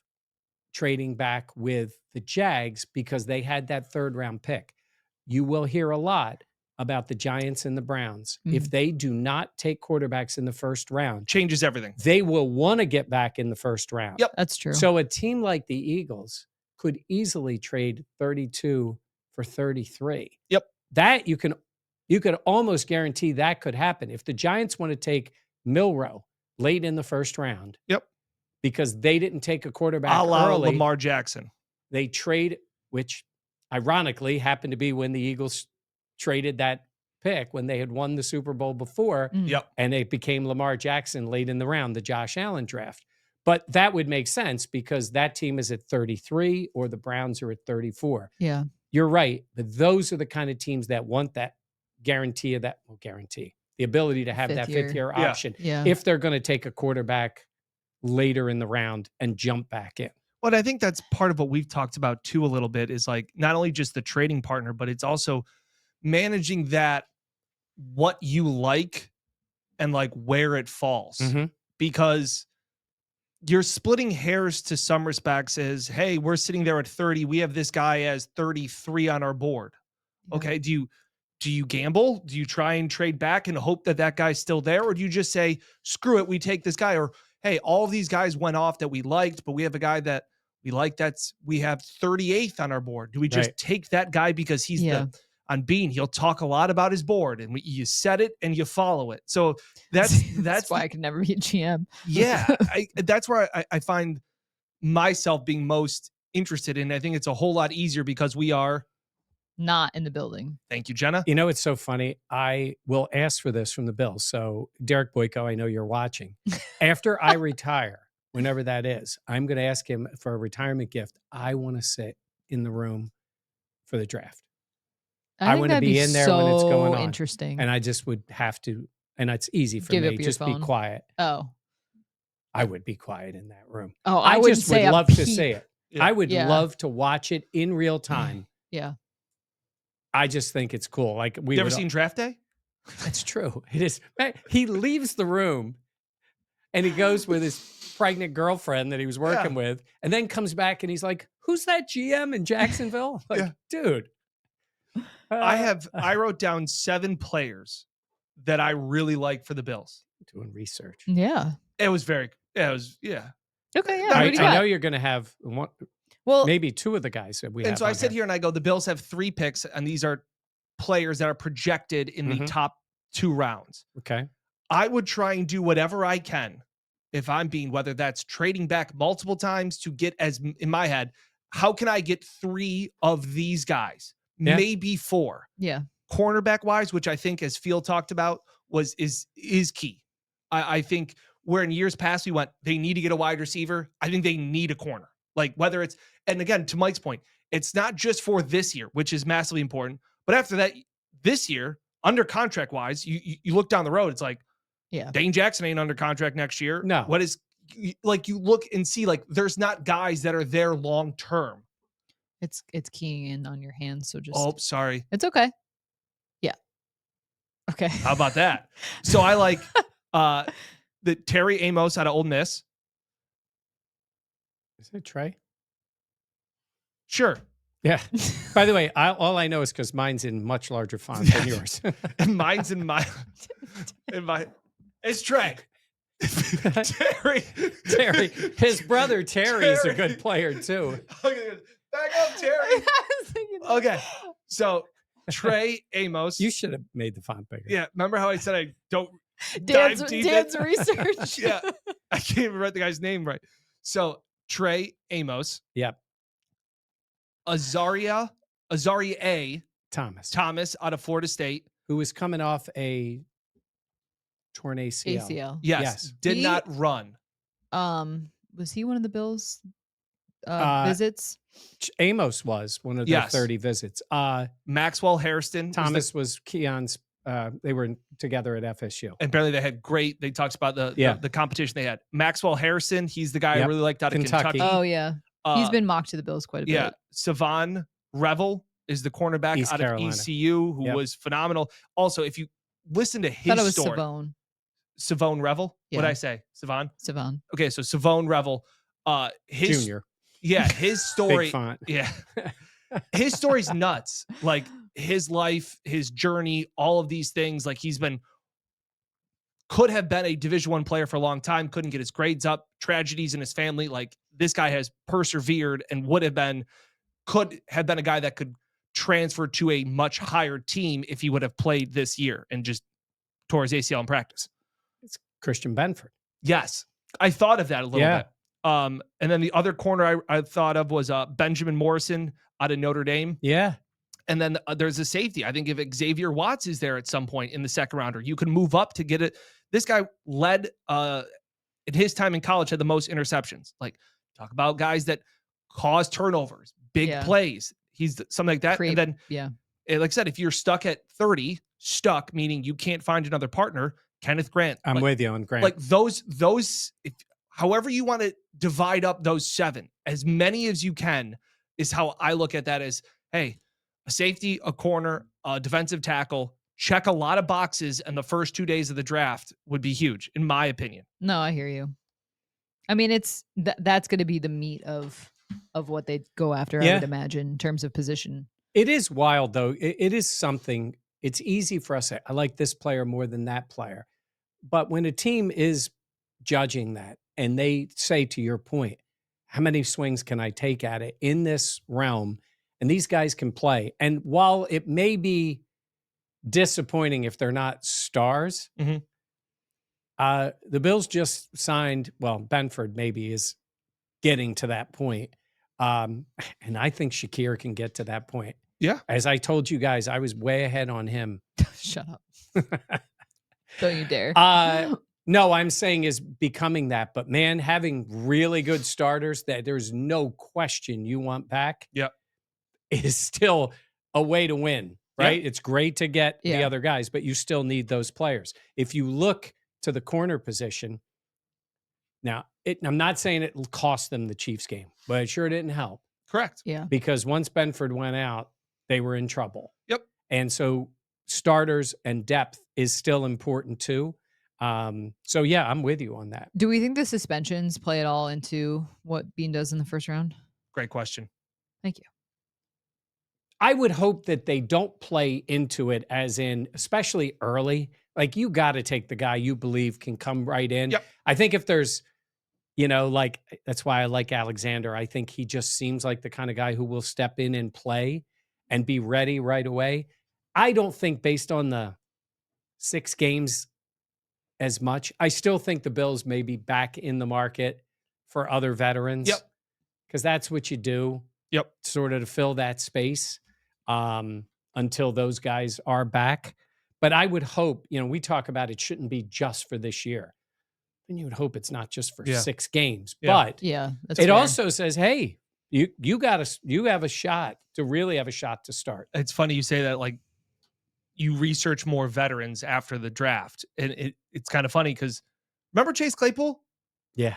trading back with the Jags because they had that 3rd round pick. You will hear a lot about the Giants and the Browns. If they do not take quarterbacks in the 1st round, changes everything. They will want to get back in the 1st round. Yep. That's true. So a team like the Eagles could easily trade 32 for 33. Yep. That you could almost guarantee that could happen. If the Giants want to take Milroe late in the 1st round. Yep. Because they didn't take a quarterback a la early. Lamar Jackson. They trade, which ironically happened to be when the Eagles traded that pick when they had won the Super Bowl before. Yep. And it became Lamar Jackson late in the round, the Josh Allen draft. But that would make sense because that team is at 33 or the Browns are at 34. Yeah. You're right. But those are the kind of teams that want that guarantee, the ability to have that 5th year option if they're going to take a quarterback later in the round and jump back in. Well, I think that's part of what we've talked about too a little bit is like not only just the trading partner, but it's also managing that what you like and like where it falls. Because you're splitting hairs to some respects as, hey, we're sitting there at 30. We have this guy as 33 on our board. Okay. Do you gamble? Do you try and trade back and hope that that guy's still there? Or do you just say, screw it, we take this guy? Or, hey, all of these guys went off that we liked, but we have a guy that we like we have 38th on our board. Do we just take that guy because he's on Beane? He'll talk a lot about his board and you set it and you follow it. So that's why I could never be a GM. Yeah. That's where I find myself being most interested in. I think it's a whole lot easier because we are not in the building. Thank you, Jenna. You know, it's so funny. I will ask for this from the Bills. So, Derek Boyko, I know you're watching. After I retire, whenever that is, I'm going to ask him for a retirement gift. I want to sit in the room for the draft. I want to be in there when it's going on. Interesting. And I just would have to, and it's easy for Give me. up your Just phone. be quiet. Oh. I would be quiet in that room. Oh, I just would love to see it. Yeah. I would love to watch it in real time. Yeah. I just think it's cool. Like You ever seen Draft Day? That's true. It is. Man, he leaves the room and he goes with his pregnant girlfriend that he was working with, and then comes back and he's like, "Who's that GM in Jacksonville?" Like, dude. I wrote down 7 players that I really like for the Bills. Doing research. Yeah. It was Okay, yeah. I know you're going to have one. Well, maybe 2 of the guys that we have. And so I sit here and I go, the Bills have 3 picks, and these are players that are projected in the top 2 rounds. Okay. I would try and do whatever I can if I'm being, whether that's trading back multiple times to get, as in my head, how can I get 3 of these guys? Yeah. Maybe 4. Yeah. Cornerback wise, which I think, as Field talked about, is key. I think where in years past we went, they need to get a wide receiver. I think they need a corner. Like whether it's, and again, to Mike's point, it's not just for this year, which is massively important, but after that, this year, under contract wise, you look down the road, it's like, Yeah. Dane Jackson ain't under contract next year. No. What is, like, you look and see, like, there's not guys that are there long term. It's keying in on your hands, so just Oh, sorry. it's okay. Yeah. Okay. How about that? So I like the Terry Amos out of Ole Miss. Is it Trey? Sure. Yeah. By the way, all I know is because mine's in much larger font than yours. And mine's in my it's Trey. Terry. His brother Terry's a good player too. Okay, back up, Terry. Okay. So Trey Amos. You should have made the font bigger. Yeah. Remember how I said I don't dive deep Dan's research. Yeah. I can't even write the guy's name right. So Trey Amos. Yep. Azaria Thomas out of Florida State. who was coming off a torn ACL. ACL. Yes. Did not run. Was he one of the Bills visits? Amos was one of the 30 visits. Maxwell Hairston. Thomas was Keon's. They were together at FSU. And apparently they had great, they talked about the competition they had. Maxwell Harrison, he's the guy I really liked out of Kentucky. Oh, yeah. He's been mocked to the Bills quite a bit. Yeah. Savon Revel is the cornerback East out Carolina. of ECU who was phenomenal. Also, if you listen to his I thought it was story. Savon Revel? Yeah. What did I say? Savon? Savon. Okay, so Savon Revel. His Junior. Yeah, his story. Big font. Yeah. His story's nuts. Like his life, his journey, all of these things. Like could have been a Division I player for a long time, couldn't get his grades up, tragedies in his family. Like this guy has persevered and could have been a guy that could transfer to a much higher team if he would have played this year and just tore his ACL in practice. It's Christian Benford. Yes. I thought of that a little bit. And then the other corner I thought of was Benjamin Morrison out of Notre Dame. Yeah. And then there's a safety. I think if Xavier Watts is there at some point in the second rounder, you can move up to get it. This guy led in his time in college, had the most interceptions. Like talk about guys that cause turnovers, big plays. He's something like that. And then, like I said, if you're stuck at 30, meaning you can't find another partner, Kenneth Grant. I'm with you on Grant. Like those, however you want to divide up those 7, as many as you can is how I look at that as, hey, a safety, a corner, a defensive tackle, check a lot of boxes, and the first 2 days of the draft would be huge, in my opinion. No, I hear you. I mean, it's that's going to be the meat of what they go after, I would imagine, in terms of position. It is wild, though. It is something. It's easy for us to say, I like this player more than that player. But when a team is judging that and they say, to your point, how many swings can I take at it in this realm? And these guys can play. And while it may be disappointing if they're not stars, the Bills just signed, well, Benford maybe is getting to that point. And I think Shakir can get to that point. Yeah. As I told you guys, I was way ahead on him. Shut up. Don't you dare. No, I'm saying is becoming that. But man, having really good starters that there's no question you want back is still a way to win, right? It's great to get the other guys, but you still need those players. If you look to the corner position, now, I'm not saying it cost them the Chiefs game, but it sure didn't help. Correct. Yeah. Because once Benford went out, they were in trouble. Yep. And so starters and depth is still important too. So yeah, I'm with you on that. Do we think the suspensions play at all into what Beane does in the first round? Great question. Thank you. I would hope that they don't play into it as in, especially early, like you got to take the guy you believe can come right in. Yep. I think if there's, like, that's why I like Alexander. I think he just seems like the kind of guy who will step in and play and be ready right away. I don't think based on the 6 games as much. I still think the Bills may be back in the market for other veterans. Yep. Because that's what you do. Yep. Sort of to fill that space until those guys are back. But I would hope, we talk about it shouldn't be just for this year. And you would hope it's not just for Yeah. 6 games, Yeah. but Yeah, that's it fair. also says, hey, you have a shot to really have a shot to start. It's funny you say that, like, you research more veterans after the draft. And it's kind of funny because remember Chase Claypool? Yeah.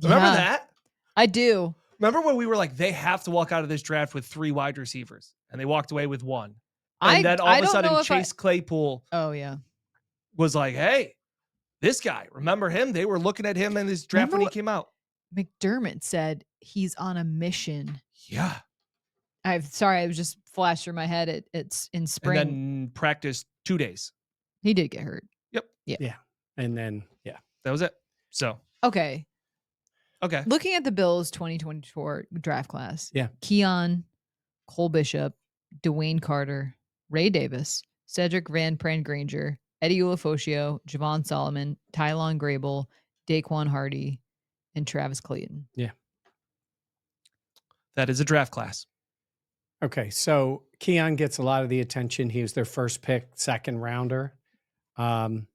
Remember Yeah, that? I do. Remember when we were like, they have to walk out of this draft with 3 wide receivers, and they walked away with 1. And then all I of a don't know sudden, if Chase Claypool Oh yeah. was like, hey, this guy, remember him? They were looking at him in his draft Remember when he what- came out. McDermott said he's on a mission. Yeah. I was just flashed through my head. It's in spring. And then practiced 2 days. He did get hurt. Yep. Yeah. And then, That was it. So, Okay. okay. Looking at the Bills 2024 draft class. Yeah. Keon, Cole Bishop, Dwayne Carter, Ray Davis, Cedric Van Pran Granger, Eddie Ulofoshio, Javon Solomon, Tylon Grable, Daquan Hardy, and Travis Clayton. That is a draft class. Okay, so Keon gets a lot of the attention. He was their first pick, second rounder. I'm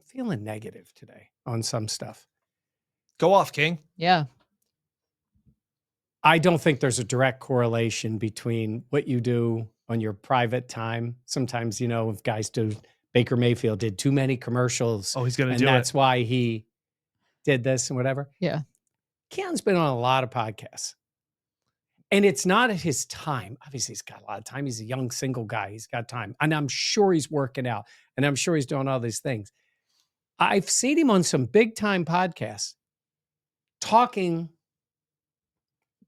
feeling negative today on some stuff. Go off, King. Yeah. I don't think there's a direct correlation between what you do on your private time. Sometimes, if guys do, Baker Mayfield did too many commercials, Oh, he's going to and do that's it. why he did this and whatever. Yeah. Keon's been on a lot of podcasts. And it's not at his time. Obviously, he's got a lot of time. He's a young single guy. He's got time. And I'm sure he's working out. And I'm sure he's doing all these things. I've seen him on some big time podcasts talking.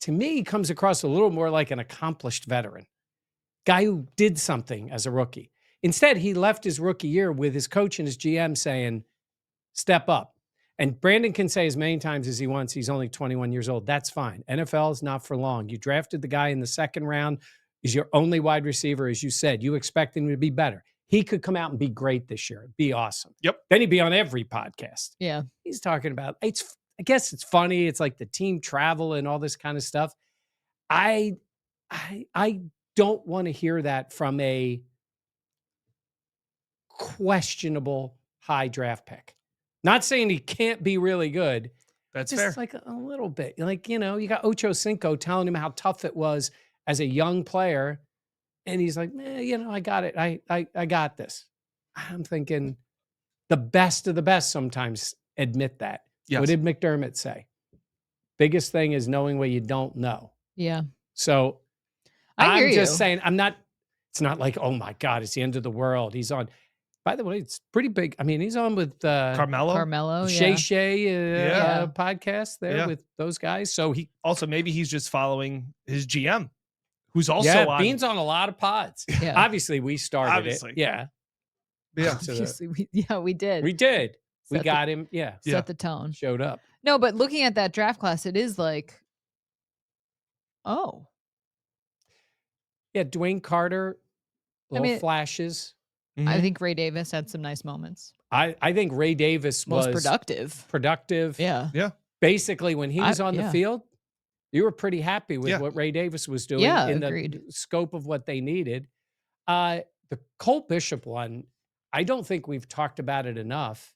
To me, he comes across a little more like an accomplished veteran, guy who did something as a rookie. Instead, he left his rookie year with his coach and his GM saying, step up. And Brandon can say as many times as he wants, he's only 21 years old. That's fine. NFL is not for long. You drafted the guy in the second round. He's your only wide receiver, as you said. You expect him to be better. He could come out and be great this year. It'd be awesome. Yep. Then he'd be on every podcast. Yeah. He's talking about, I guess it's funny. It's like the team travel and all this kind of stuff. I don't want to hear that from a questionable high draft pick. Not saying he can't be really good. That's just fair. like a little bit. Like, you got Ocho Cinco telling him how tough it was as a young player. And he's like, I got it. I got this. I'm thinking the best of the best sometimes admit that. Yes. What did McDermott say? Biggest thing is knowing what you don't know. Yeah. So I hear I'm just you. saying, it's not like, oh my God, it's the end of the world. He's on. By the way, it's pretty big. I mean, he's on with Carmelo. Yeah. Shay Yeah. podcast there with those guys. So he Also, maybe he's just following his GM, who's also on. Beane's on a lot of pods. Yeah. Obviously, we started Obviously. it. Yeah. Yeah. So Obviously, we did. we did. We Set got him. Yeah. Set the tone. Showed up. No, but looking at that draft class, it is like, oh. Yeah. Dwayne Carter, little flashes. Mhm. I think Ray Davis had some nice moments. I think Ray Davis Most was productive. Yeah. Basically, when he was on the field, you were pretty happy with Yeah. what Ray Davis was doing Yeah, in agreed. the scope of what they needed. The Cole Bishop one, I don't think we've talked about it enough.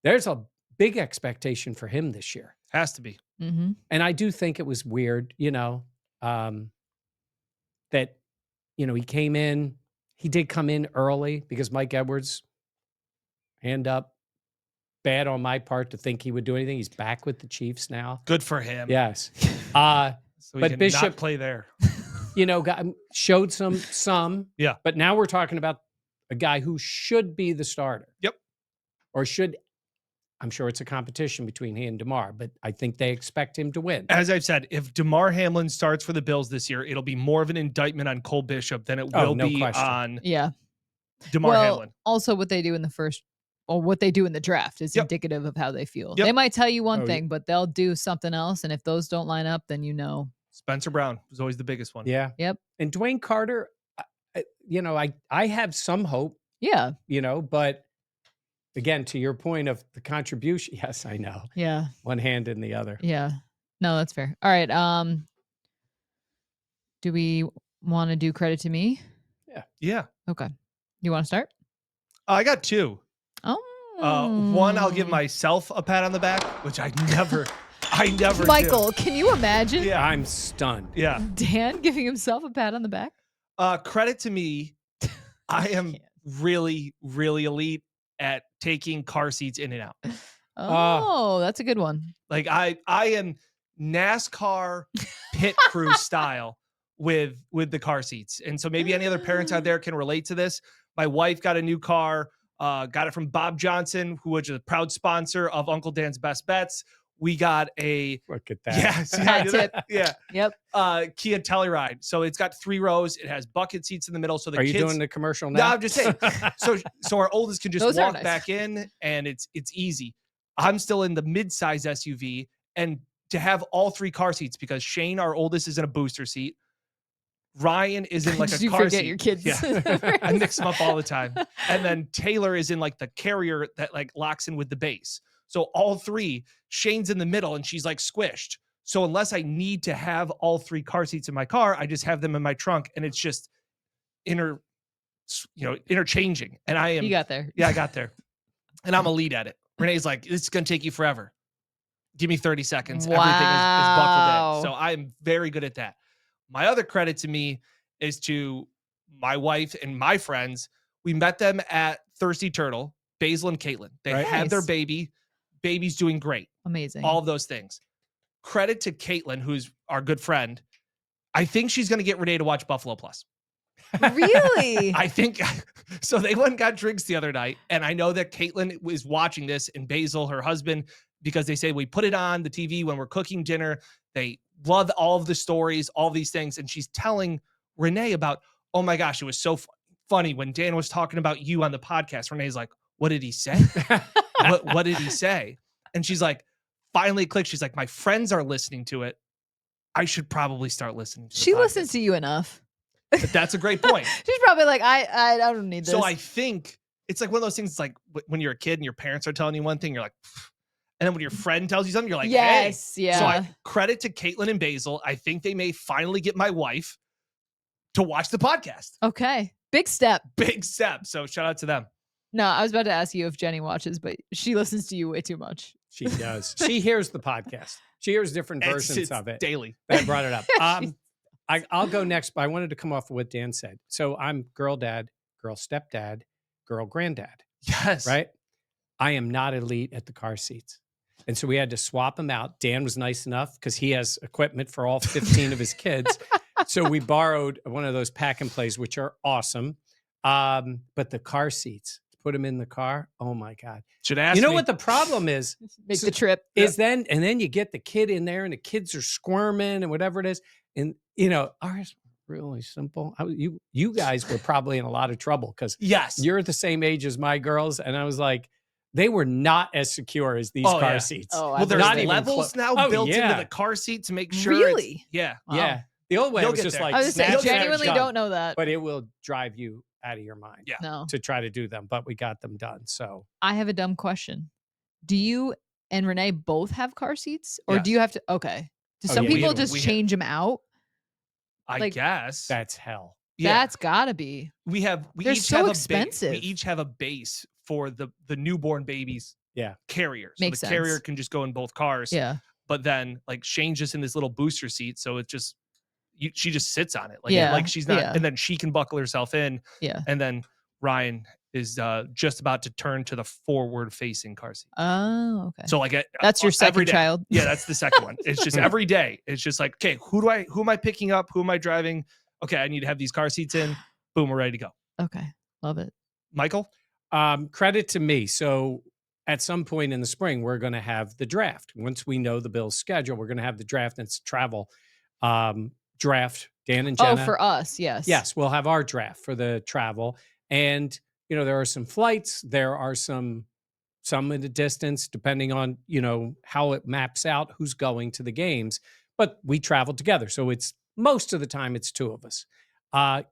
There's a big expectation for him this year. Has to be. Mm-hmm. And I do think it was weird, that, he came in. He did come in early because Mike Edwards, hand up, bad on my part to think he would do anything. He's back with the Chiefs now. Good for him. Yes. So he but can Bishop- not play there. Showed some. Yeah. But now we're talking about a guy who should be the starter. Yep. Or I'm sure it's a competition between he and DeMar, but I think they expect him to win. As I've said, if DeMar Hamlin starts for the Bills this year, it'll be more of an indictment on Cole Bishop than it will no be question. on Yeah. DeMar Hamlin. Also what they do in the first, or what they do in the draft is Yep. indicative of how they feel. Yep. They might tell you one Oh, thing, but they'll do something else. And if those don't line up, then Spencer Brown was always the biggest one. Yeah. Yep. And Dwayne Carter, I have some hope, Yeah. but again, to your point of the contribution, yes, I know. Yeah. One hand in the other. Yeah. No, that's fair. All right. Do we want to do credit to me? Yeah. Okay. You want to start? I got 2. Oh. One, I'll give myself a pat on the back, which I never Michael, do. can you imagine? Yeah. I'm stunned. Yeah. Dan giving himself a pat on the back? Credit to me. I am really, really elite at taking car seats in and out. Oh, that's a good one. Like I am NASCAR pit crew style with the car seats. And so maybe any other parents out there can relate to this. My wife got a new car, got it from Bob Johnson, who was a proud sponsor of Uncle Dan's Best Bets. We got a Look at that. Yeah. Yep. Kia Telluride. So it's got 3 rows. It has bucket seats in the middle. So the Are kids, you doing the commercial no, now? I'm just saying. So our oldest can just Those are walk nice. back in, and it's easy. I'm still in the mid-size SUV, and to have all 3 car seats, because Shane, our oldest, is in a booster seat. Ryan is in like a you car forget seat. your kids. Yeah. I mix them up all the time. And then Taylor is in like the carrier that like locks in with the base. So all 3, Shane's in the middle and she's like squished. So unless I need to have all 3 car seats in my car, I just have them in my trunk, and it's just interchanging. And I am, You got there. yeah, I got there. And I'm elite at it. Renee's like, it's going to take you forever. Give me 30 seconds. Everything is buckled in. So I'm very good at that. My other credit to me is to my wife and my friends. We met them at Thirsty Turtle, Basil and Caitlin. They had their Nice. baby. Baby's doing great. Amazing. All of those things. Credit to Caitlin, who's our good friend. I think she's going to get Renee to watch Buffalo Plus. Really? I think so. They went and got drinks the other night, and I know that Caitlin was watching this, and Basil, her husband, because they say we put it on the TV when we're cooking dinner. They love all of the stories, all these things, and she's telling Renee about, oh my gosh, it was so funny when Dan was talking about you on the podcast. Renee's like, what did he say? what did he say? And she's like, finally clicked. She's like, my friends are listening to it. I should probably start listening to it. She listens to you enough. But that's a great point. She's probably like, I don't need this. So I think it's like one of those things. It's like when you're a kid and your parents are telling you one thing, you're like, pfft. And then when your friend tells you something, you're like, yes, hey. yeah. So I credit to Caitlin and Basil. I think they may finally get my wife to watch the podcast. Okay. Big step. Big step. So shout out to them. No, I was about to ask you if Jenny watches, but she listens to you way too much. She does. She hears the podcast. She hears different versions It's of it. daily. I brought it up. I'll go next, but I wanted to come off of what Dan said. So I'm girl dad, girl stepdad, girl granddad. Yes. Right? I am not elite at the car seats. And so we had to swap them out. Dan was nice enough because he has equipment for all 15 of his kids. So we borrowed one of those pack and plays, which are awesome. But the car seats, to put them in the car, oh my God. Should ask You know me. what the problem is? Make the trip. Is then you get the kid in there and the kids are squirming and whatever it is. And, ours really simple. You guys were probably in a lot of trouble because Yes. you're the same age as my girls. And I was like, they were not as secure as these car seats. Oh, Well, there's Not even levels now Oh, built yeah. into the car seat to make sure. Really? Yeah. Wow. Yeah. The old way You'll was get just there. like, I was snap, saying, snap, genuinely done. don't know that. But it will drive you out of your mind Yeah. No. to try to do them. But we got them done. So I have a dumb question. Do you and Renee both have car seats? Or do Yes. you have to? Okay. Do Oh, some yeah, we people have- just we have- change them out? I Like, guess. that's hell. Yeah. That's gotta be. We They're each so have expensive. we each have a base for the newborn babies. Yeah. Carrier. So Makes the carrier sense. can just go in both cars. Yeah. But then like Shane's just in this little booster seat, so it just she just sits on it. Yeah, Like she's not, yeah. and then she can buckle herself in. Yeah. And then Ryan is just about to turn to the forward facing car seat. Oh, okay. So like That's your every second day. child. Yeah, that's the second one. It's just every day. It's just like, okay, who am I picking up? Who am I driving? Okay, I need to have these car seats in. Boom, we're ready to go. Okay. Love it. Michael? Credit to me. So at some point in the spring, we're going to have the draft. Once we know the Bills' schedule, we're going to have the draft and it's travel draft. Dan and Jenna. Oh, for us, yes. Yes, we'll have our draft for the travel. And, there are some flights. There are some in the distance, depending on, how it maps out who's going to the games. But we travel together. So it's most of the time it's 2 of us.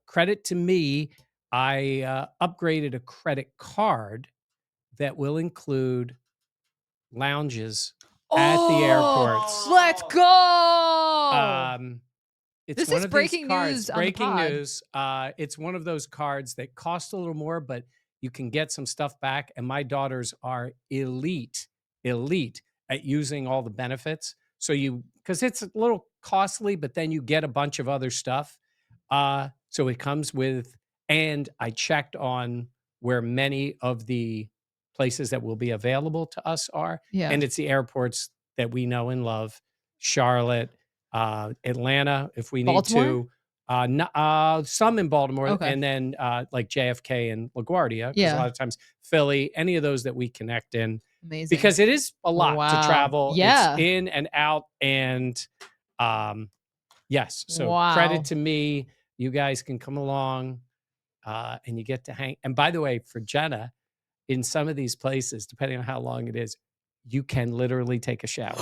Credit to me, I upgraded a credit card that will include lounges at the airports. Let's go. It's This one is of these breaking cards. news on the Breaking pod. news. It's one of those cards that cost a little more, but You can get some stuff back. And my daughters are elite at using all the benefits. So because it's a little costly, but then you get a bunch of other stuff. So it comes with, and I checked on where many of the places that will be available to us are. Yeah. And it's the airports that we know and love. Charlotte, Atlanta, if we need Baltimore? to. Some in Baltimore, Okay. and then like JFK and LaGuardia, because Yeah. a lot of times Philly, any of those that we connect in, Amazing. because it is a lot to Wow. travel. Yeah. It's in and out, and yes. So Wow. credit to me. You guys can come along, and you get to hang. And by the way, for Jenna, in some of these places, depending on how long it is, you can literally take a shower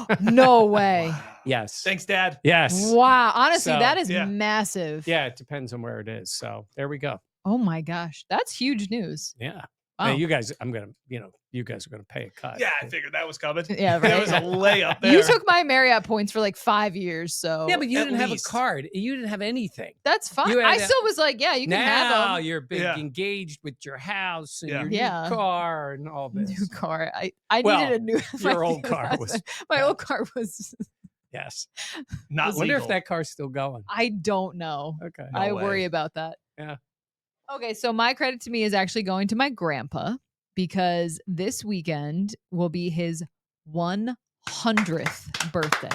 there. No way. Yes. Thanks, Dad. Yes. Wow. Honestly, So, that is yeah. massive. Yeah, it depends on where it is. So there we go. Oh my gosh. That's huge news. Yeah. Wow. Now, you guys, you guys are gonna pay a cut. Yeah, I figured that was coming. Yeah, That right. was a layup there. You took my Marriott points for like 5 years, so Yeah, but you At didn't have a least. card. You didn't have anything. that's fine. You had I that- still was like, yeah, you can have Now them. you're big Yeah. engaged with your house and Yeah. your Yeah. new car and all this. New car. I Well, needed a new. your old car was my bad. old car was. Yes. Not I wonder legal. if that car's still going. I don't know. Okay. No I way. worry about that. Yeah. Okay, so my credit to me is actually going to my grandpa because this weekend will be his 100th birthday.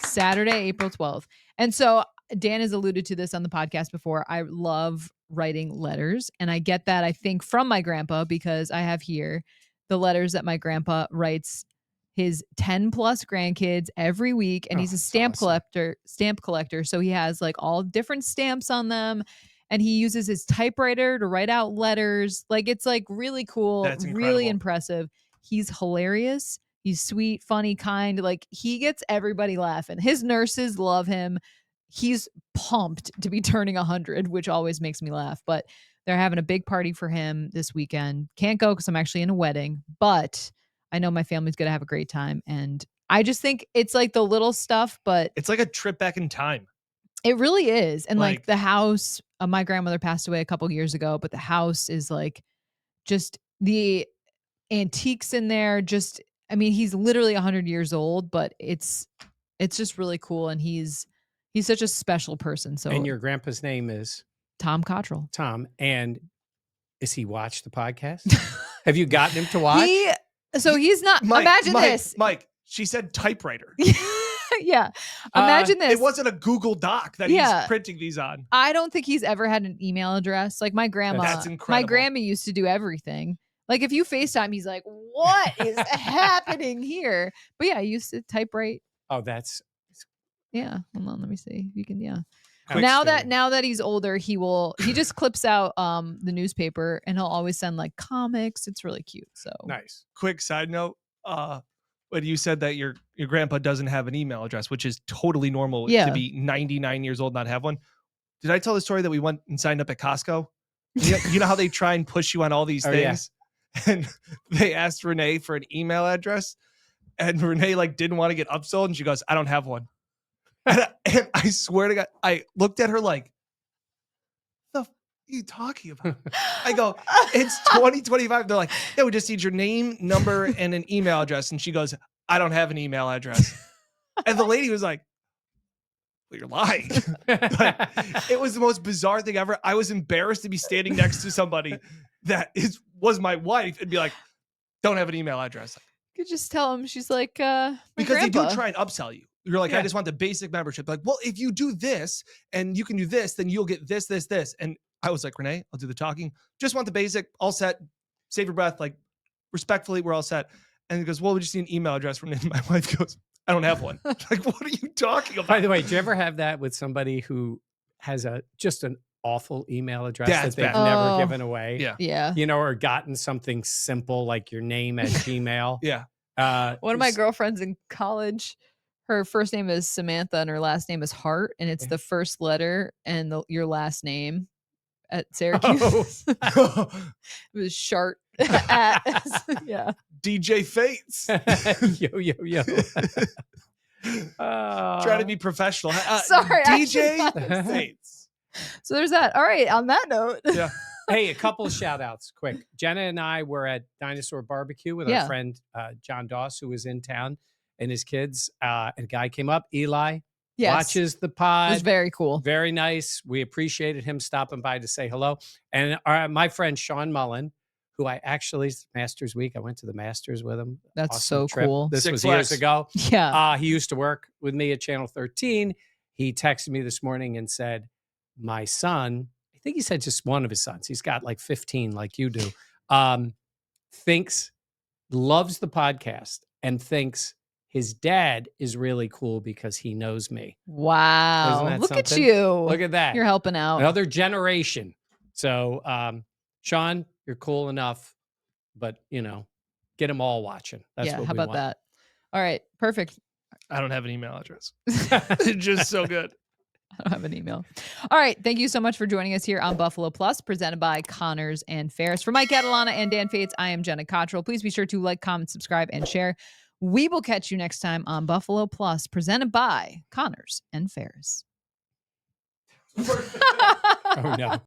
Saturday, April 12th. And so Dan has alluded to this on the podcast before. I love writing letters, and I get that, I think, from my grandpa because I have here the letters that my grandpa writes his 10 plus grandkids every week, and Oh, he's a that's stamp awesome. collector. So he has like all different stamps on them, and he uses his typewriter to write out letters. Like it's like really cool, That's really incredible. impressive. He's hilarious. He's sweet, funny, kind. Like he gets everybody laughing. His nurses love him. He's pumped to be turning 100, which always makes me laugh. But they're having a big party for him this weekend. Can't go because I'm actually in a wedding, but I know my family's going to have a great time. And I just think it's like the little stuff, but It's like a trip back in time. it really is. And like Like- the house, my grandmother passed away a couple years ago, but the house is like just the antiques in there. Just, I mean, he's literally 100 years old, but it's just really cool. And he's such a special person. So And your grandpa's name is Tom Cottrell. Tom. And is he watched the podcast? Have you gotten him to watch? He's not. Imagine this. Mike, she said typewriter. Yeah. Imagine this. It wasn't a Google Doc that Yeah. he's printing these on. I don't think he's ever had an email address. Like my grandma. That's My incredible. grandma used to do everything. Like if you FaceTime, he's like, what is happening here? But yeah, he used to typewrite. Oh, that's Yeah. Hold on. Let me see. You can, yeah. quick Now story. that he's older, he just clips out the newspaper and he'll always send like comics. It's really cute. So Nice. Quick side note, when you said that your grandpa doesn't have an email address, which is totally normal Yeah. to be 99 years old, not have one. Did I tell the story that we went and signed up at Costco? You know how they try and push you on all these Oh, yeah. things? And they asked Renee for an email address, and Renee like didn't want to get upsold, and she goes, I don't have one. And I swear to God, I looked at her like, the f are you talking about? I go, it's 2025. They're like, yeah, we just need your name, number, and an email address. And she goes, I don't have an email address. And the lady was like, well, you're lying. But it was the most bizarre thing ever. I was embarrassed to be standing next to somebody that was my wife and be like, don't have an email address. you could just tell him she's like, my Because they grandpa. do try and upsell you. You're like, Yeah. I just want the basic membership. Like, well, if you do this and you can do this, then you'll get this, this, this. And I was like, Renee, I'll do the talking. Just want the basic, all set, save your breath. Like, respectfully, we're all set. And he goes, well, we just need an email address from my wife goes, I don't have one. Like, what are you talking about? By the way, do you ever have that with somebody who has just an awful email address That's that they've bad. never Oh. given away? Yeah. Yeah. You know, or gotten something simple like your name at Gmail. Yeah. One of my s- girlfriends in college, her first name is Samantha and her last name is Hart, and it's the first letter and your last name at Syracuse. Oh. It was Shart. at, yeah. DJ Fates. yo. Try to be professional. Sorry, I DJ should not Fates. So there's that. All right. On that note, Yeah. Hey, a couple of shout outs quick. Jenna and I were at Dinosaur Barbecue with our friend John Doss, who was in town, and his kids. A guy came up, Eli, watches the pod. It was very cool. Very nice. We appreciated him stopping by to say hello. And my friend Sean Mullen, who I actually, Masters Week, I went to the Masters with him. That's Awesome so trip. cool. This Six was Flags. years ago. Yeah. He used to work with me at Channel 13. He texted me this morning and said, my son, I think he said just one of his sons, he's got like 15 like you do, loves the podcast and thinks his dad is really cool because he knows me. Wow. Look at something? you. Look at that. You're helping out. Another generation. So, Sean, you're cool enough, but get them all watching. That's what how we about want. that? All right. Perfect. I don't have an email address. Just so good. I don't have an email. All right. Thank you so much for joining us here on Buffalo Plus, presented by Connors and Ferris. For Mike Catalana and Dan Fates, I am Jenna Cottrell. Please be sure to like, comment, subscribe, and share. We will catch you next time on Buffalo Plus, presented by Connors and Ferris. Oh, no.